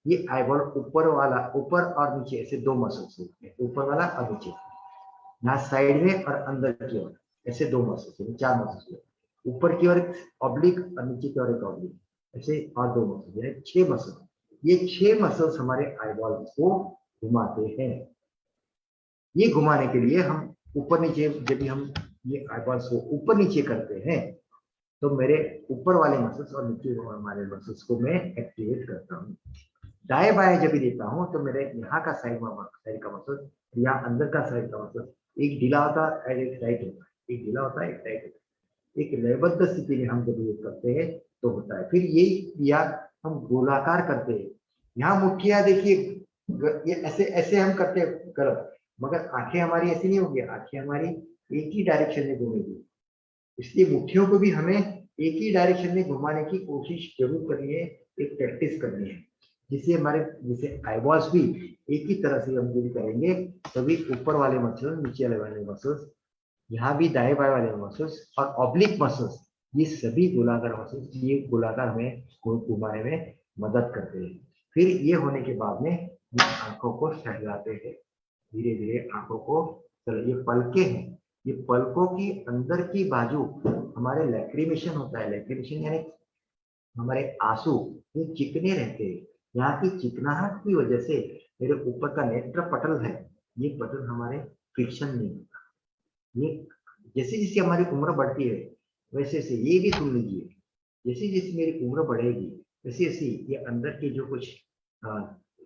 ये आईबॉल ऊपर वाला, ऊपर और नीचे ऐसे 2 मसल्स होते हैं, ऊपर वाला और नीचे, यहाँ साइड में और अंदर की ओर ऐसे 2 मसल्स होते हैं, 4 मसल्स, ऊपर की ओर ऑब्लिक और नीचे की ओर एक ऑब्लिक, ऐसे और 2 मसल्स, यानी 6 मसल। ये 6 मसल्स हमारे आईबॉल को घुमाते हैं। ये घुमाने के लिए हम ऊपर नीचे, जब भी हम ये आईबॉल्स को ऊपर नीचे करते हैं तो मेरे ऊपर वाले मसल्स और नीचे वाले मसल्स को मैं एक्टिवेट करता हूँ। दाएं बाएं जब भी देता हूँ तो मेरे यहाँ का साइड का मसल, यहाँ अंदर का साइड का मसल एक ढीला होता है, एक टाइट होता है, एक ढीला होता है, एक टाइट होता है। एक लयबद्ध स्थिति में हम जब ये करते हैं तो होता है। फिर यही क्रिया हम गोलाकार करते हैं। यहाँ मुठ्ठियां देखिए, ये ऐसे ऐसे हम करते हैं, मगर आंखें हमारी ऐसी नहीं होगी, आंखें हमारी एक ही डायरेक्शन में घूमेगी। इसलिए मुट्ठियों को भी हमें एक ही डायरेक्शन में घुमाने की कोशिश जरूर करनी है, एक प्रैक्टिस करनी है, जिससे हमारे जैसे आईबॉल्स भी एक ही तरह से हम जो भी करेंगे तभी ऊपर वाले मसल्स, नीचे वाले मसल्स, यहाँ भी दाएं बाएं वाले मसल्स और ऑब्लिक मसल्स, ये सभी गोलाकार मसल्स, ये गोलाकार हमें घुमाने में मदद करते हैं। फिर ये होने के बाद में आंखों को सहलाते हैं, धीरे धीरे आंखों को, ये पलके हैं, ये पलकों की अंदर की बाजू हमारे लैक्रिमेशन होता है। लैक्रिमेशन यानी हमारे आंसू ये चिकने रहते हैं। यहाँ की चिकनाहट की वजह से मेरे ऊपर का नेत्र पटल है, ये पटल हमारे फ्रिक्शन नहीं होता। ये जैसे जैसे हमारी उम्र बढ़ती है वैसे से, ये भी सुन लीजिए, जैसे जैसे मेरी उम्र बढ़ेगी वैसे वैसे ये अंदर के जो कुछ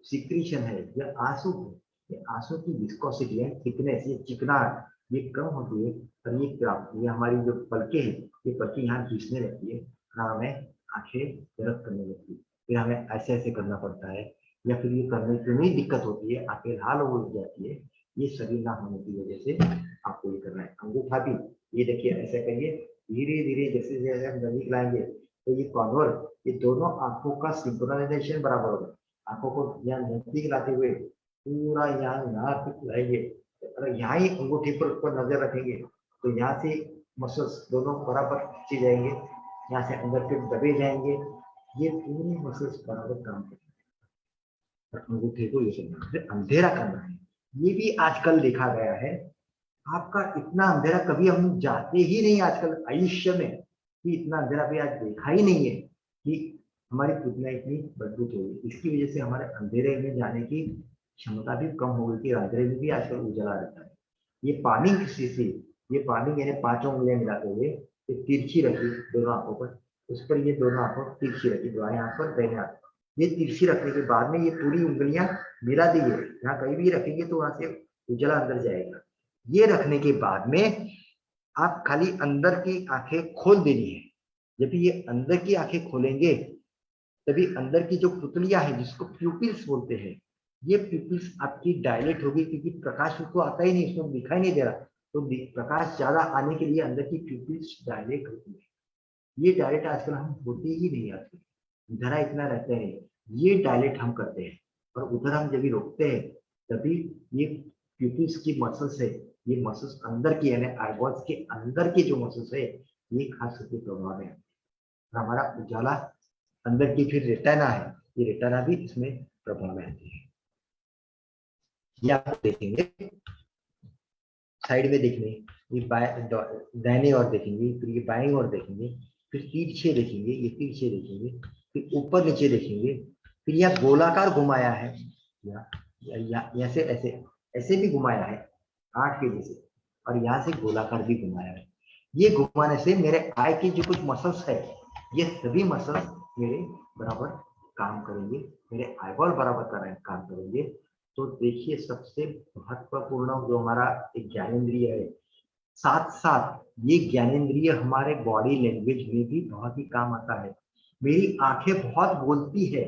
सिक्रीशन है या आंसू है, ये आंसू की विस्कोसिटी है, थिकनेस, ये चिकनाहट ये कम होती है। और ये हमारी जो पलके हैं, ये पलके यहाँ खींचने लगती है और हमें आंखें दर्द करने लगती है। फिर हमें ऐसे ऐसे करना पड़ता है, या फिर ये करने की नहीं दिक्कत होती है, आंखें लाल हो जाती है। ये शरीर ना होने की वजह से आपको ये करना है। अंगूठा भी ये देखिए ऐसे करिए, धीरे धीरे जैसे जैसे हम नजदीक लाएंगे तो ये कॉर्नर, ये दोनों आंखों का सिंक्रोनाइजेशन बराबर होगा। आंखों को यहाँ नजदीक लाते हुए पूरा यहाँ तक लाएंगे, अगर यहाँ ही अंगूठे पर ऊपर नजर रखेंगे तो यहाँ से मसल्स दोनों बराबर खींचे जाएंगे, यहाँ से अंदर फिर दबे जाएंगे, ये पूरे मसल्स बराबर काम करेंगे। अंगूठे को ये करना है, अंधेरा करना है। ये भी आजकल देखा गया है, आपका इतना अंधेरा कभी हम जाते ही नहीं आजकल आयुष्य में, कि इतना अंधेरा भी आज देखा ही नहीं है कि हमारी पुतना इतनी मजबूत हो गई। इसकी वजह से हमारे अंधेरे में जाने की क्षमता भी कम हो गई थी, अंधेरे में भी आजकल उजाला रहता है। ये पानी की शीशी, ये पानी यानी 5 उंगलियां मिलाते हुए तिरछी रखी दोनों आंखों पर, उस पर ये दोनों आंखों तिरछी रखी, दाएं हाथ पर दाहिने हाथ पर। ये तिरछी रखने के बाद में ये पूरी उंगलियां मिला दी है, यहाँ कहीं भी रखेंगे तो वहां से उजाला अंदर जाएगा। ये रखने के बाद में आप खाली अंदर की आंखें खोल देनी है। जब ये अंदर की आंखें खोलेंगे तभी अंदर की जो पुतलियां हैं, जिसको प्यूपिल्स बोलते हैं, ये प्यूपिल्स आपकी डायलेट होगी, क्योंकि प्रकाश उसको आता ही नहीं, उसको दिखाई नहीं दे रहा, तो प्रकाश ज्यादा आने के लिए अंदर की प्यूपिल्स डायलेट होती है। ये डायलेट आजकल हम होते ही नहीं, आजकल अंधेरा इतना रहता है, ये डायलेट हम करते हैं। और उधर हम जब भी रोकते हैं तभी ये प्यूपिल्स की मसल्स है, ये मसल्स अंदर की यानी आईबॉल्स के अंदर के जो मसल्स है, ये खास करके प्रभाव है, हमारा उजाला अंदर की फिर रेटिना है, ये रेटिना भी इसमें प्रभाव में आती है। ये आप देखेंगे साइड में देखेंगे, ये दाहिने और देखेंगे, फिर ये बाएं और देखेंगे, फिर तिरछे देखेंगे, ये तिरछे देखेंगे, फिर ऊपर नीचे देखेंगे, फिर यह गोलाकार घुमाया है, या ऐसे ऐसे ऐसे भी घुमाया है आठ के जैसे, और यहाँ से गोलाकार भी घुमाया है। ये घुमाने से मेरे आई के जो कुछ मसल्स है, ये सभी मसल्स मेरे बराबर काम करेंगे, मेरे आईबॉल बराबर काम करेंगे। तो देखिए सबसे महत्वपूर्ण जो हमारा एक ज्ञानेंद्रिय है, साथ साथ ये ज्ञानेंद्रिय हमारे बॉडी लैंग्वेज में भी बहुत ही काम आता है। मेरी आंखें बहुत बोलती है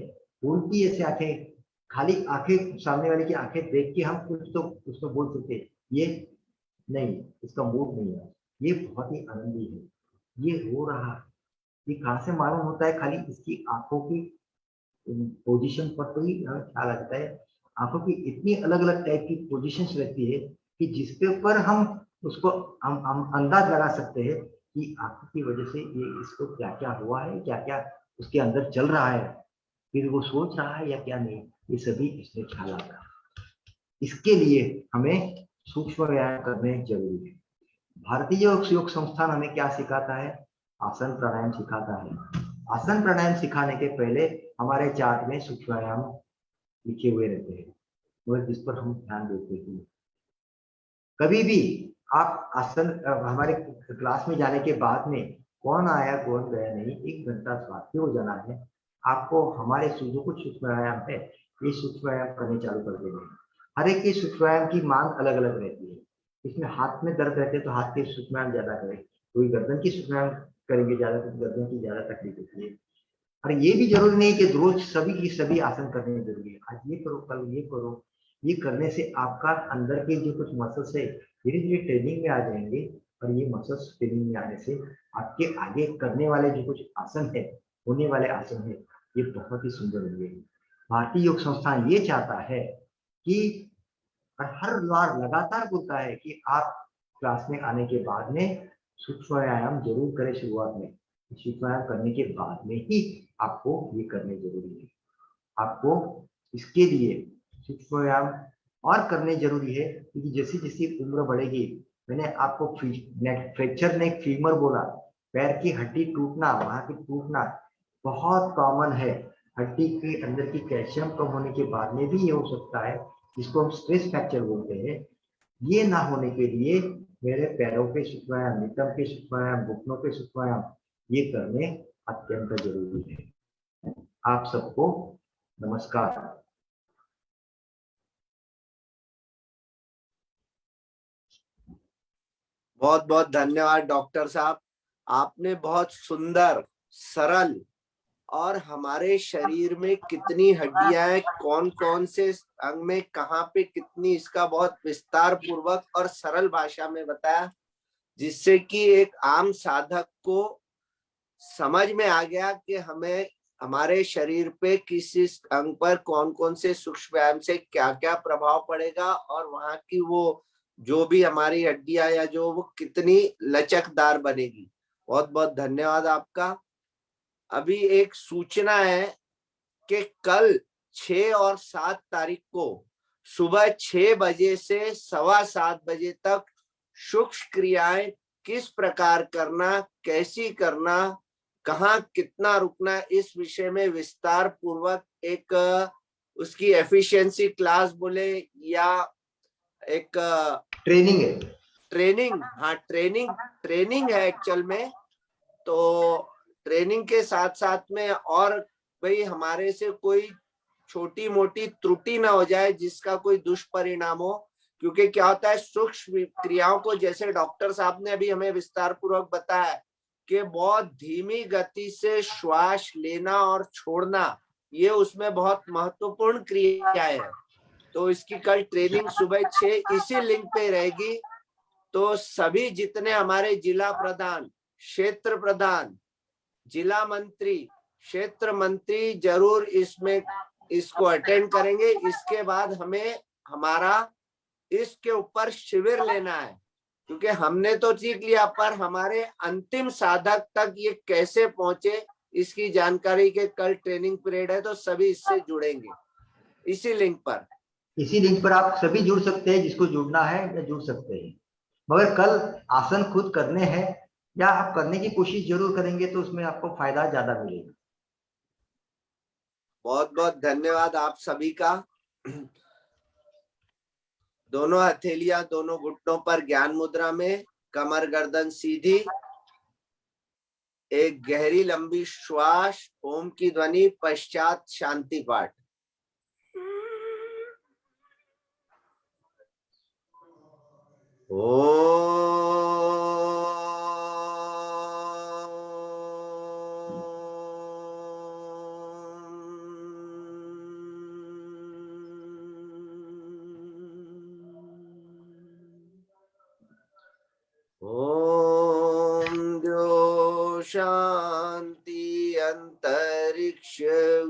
ऐसे आंखें, खाली आंखें, सामने वाले की आंखें देख के हम कुछ तो उसको बोल सकते, ये नहीं, इसका मूड नहीं है, ये बहुत ही आनंदी है, ये हो रहा है। ये कहाँ से मालूम होता है? खाली इसकी आंखों की पोजीशन पर तो ही हमें ख्याल आता है। आंखों की इतनी अलग अलग टाइप की पोजीशंस रहती है कि जिसके ऊपर हम उसको हम अंदाज लगा सकते हैं कि आंखों की वजह से ये इसको क्या क्या हुआ है, क्या क्या उसके अंदर चल रहा है, फिर वो सोच रहा है या क्या नहीं, ये सभी इसमें ख्याल आता है। इसके लिए हमें सूक्ष्म व्यायाम करने जरूरी है। भारतीय योग संस्थान हमें क्या सिखाता है? आसन प्राणायाम सिखाता है। आसन प्राणायाम सिखाने के पहले हमारे चार्ट में सूक्ष्म व्यायाम लिखे हुए रहते हैं, और जिस पर हम ध्यान देते हैं। कभी भी आप आसन हमारे क्लास में जाने के बाद में कौन आया कौन गया नहीं, 1 घंटा स्वास्थ्य हो जाना है, आपको हमारे जो कुछ सूक्ष्म व्यायाम है, ये सूक्ष्म व्यायाम करने चालू कर देंगे। हर एक की सूक्ष्म व्यायाम की मांग अलग अलग रहती है। इसमें हाथ में दर्द रहते हैं तो हाथ के सूक्ष्म व्यायाम ज्यादा करें, कोई गर्दन की सूक्ष्म व्यायाम करेंगे ज्यादा, तो गर्दन की ज्यादा तकलीफ होती है। और ये भी जरूरी नहीं कि रोज सभी की सभी आसन करने जरूरी है, आज ये करो कल ये करो। ये करने से आपका अंदर के जो कुछ मसल्स है धीरे धीरे ट्रेनिंग में आ जाएंगे, और ये मसल्स ट्रेनिंग में आने से आपके आगे करने वाले जो कुछ आसन है, होने वाले आसन है, ये बहुत ही सुंदर होंगे। भारतीय योग संस्थान ये चाहता है कि हर बार लगातार बोलता है कि आप क्लास में आने के बाद में सूक्ष्म व्यायाम जरूर करें। शुरुआत में सूक्ष्म व्यायाम करने के बाद में ही आपको ये करने जरूरी है। आपको इसके लिए सूक्ष्म व्यायाम और करने जरूरी है, क्योंकि जैसी जैसी उम्र बढ़ेगी, मैंने आपको फ्रैक्चर ने फीमर बोला, पैर की हड्डी टूटना, वहां की टूटना बहुत कॉमन है। हड्डी के अंदर की कैल्शियम कम होने के बाद में भी ये हो सकता है, जिसको हम स्ट्रेस फ्रैक्चर बोलते हैं। ये ना होने के लिए मेरे पैरों के सूक्ष्म व्यायाम, नितंब के सूक्ष्म व्यायाम, घुटनों के सूक्ष्म व्यायाम ये करने अत्यंत जरूरी है। आप सबको नमस्कार। बहुत बहुत धन्यवाद डॉक्टर साहब, आपने बहुत सुंदर, सरल और हमारे शरीर में कितनी हड्डियां हैं, कौन कौन से अंग में कहाँ पे कितनी, इसका बहुत विस्तार पूर्वक और सरल भाषा में बताया, जिससे कि एक आम साधक को समझ में आ गया कि हमें हमारे शरीर पे किसी अंग पर कौन कौन से सूक्ष्म व्यायाम से क्या क्या प्रभाव पड़ेगा, और वहां की वो जो भी हमारी हड्डियां या जो वो कितनी लचकदार बनेगी। बहुत बहुत धन्यवाद आपका। अभी एक सूचना है कि कल 6 और 7 तारीख को सुबह 6 बजे से 7:15 बजे तक सूक्ष्म क्रियाएं किस प्रकार करना, कैसी करना, कहाँ कितना रुकना, इस विषय में विस्तार पूर्वक एक उसकी एफिशिएंसी क्लास बोले या एक ट्रेनिंग है, ट्रेनिंग, हाँ ट्रेनिंग है एक्चुअल में। तो ट्रेनिंग के साथ साथ में और भाई हमारे से कोई छोटी मोटी त्रुटि ना हो जाए जिसका कोई दुष्परिणाम हो, क्योंकि क्या होता है सूक्ष्म क्रियाओं को, जैसे डॉक्टर साहब ने अभी हमें विस्तार पूर्वक बताया कि बहुत धीमी गति से श्वास लेना और छोड़ना, ये उसमें बहुत महत्वपूर्ण क्रियाएं है। तो इसकी कल ट्रेनिंग सुबह 6 इसी लिंक पे रहेगी। तो सभी जितने हमारे जिला प्रधान, क्षेत्र प्रधान, जिला मंत्री, क्षेत्र मंत्री जरूर इसमें इसको अटेंड करेंगे। इसके बाद हमें हमारा इसके ऊपर शिविर लेना है, क्योंकि हमने तो सीख लिया, पर हमारे अंतिम साधक तक ये कैसे पहुंचे, इसकी जानकारी के कल ट्रेनिंग पीरियड है, तो सभी इससे जुड़ेंगे इसी लिंक पर। इसी लिंक पर आप सभी जुड़ सकते हैं, जिसको जुड़ना है या जुड़ सकते हैं। मगर कल आसन खुद करने हैं या आप करने की कोशिश जरूर करेंगे तो उसमें आपको फायदा ज्यादा मिलेगा। बहुत बहुत धन्यवाद आप सभी का। दोनों हथेलियां दोनों घुटनों पर ज्ञान मुद्रा में, कमर गर्दन सीधी, एक गहरी लंबी श्वास, ओम की ध्वनि, पश्चात शांति पाठ। ओम जो शांति अंतरिक्षं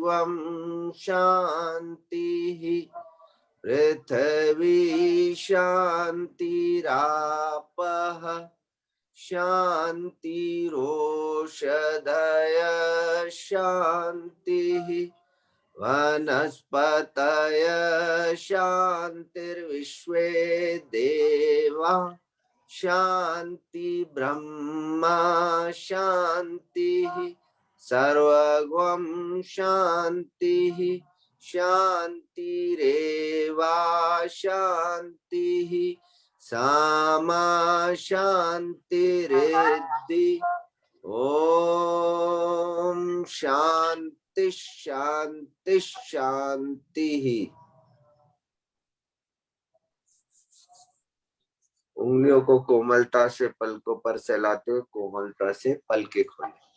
शांति, पृथ्वी शांतिरापः शांतिरोषधय शांतिः, वनस्पतय शांतिर्विश्वे देवा शांति, ब्रह्मा शांतिः, सर्वगं शांतिः शांतिरेवा शांतिः, सामा शांतिरेद्धि। ओम शांति शांति शांति। उंगलियों को कोमलता से पलकों पर सहलाते हुए कोमलता से पलके खोलें।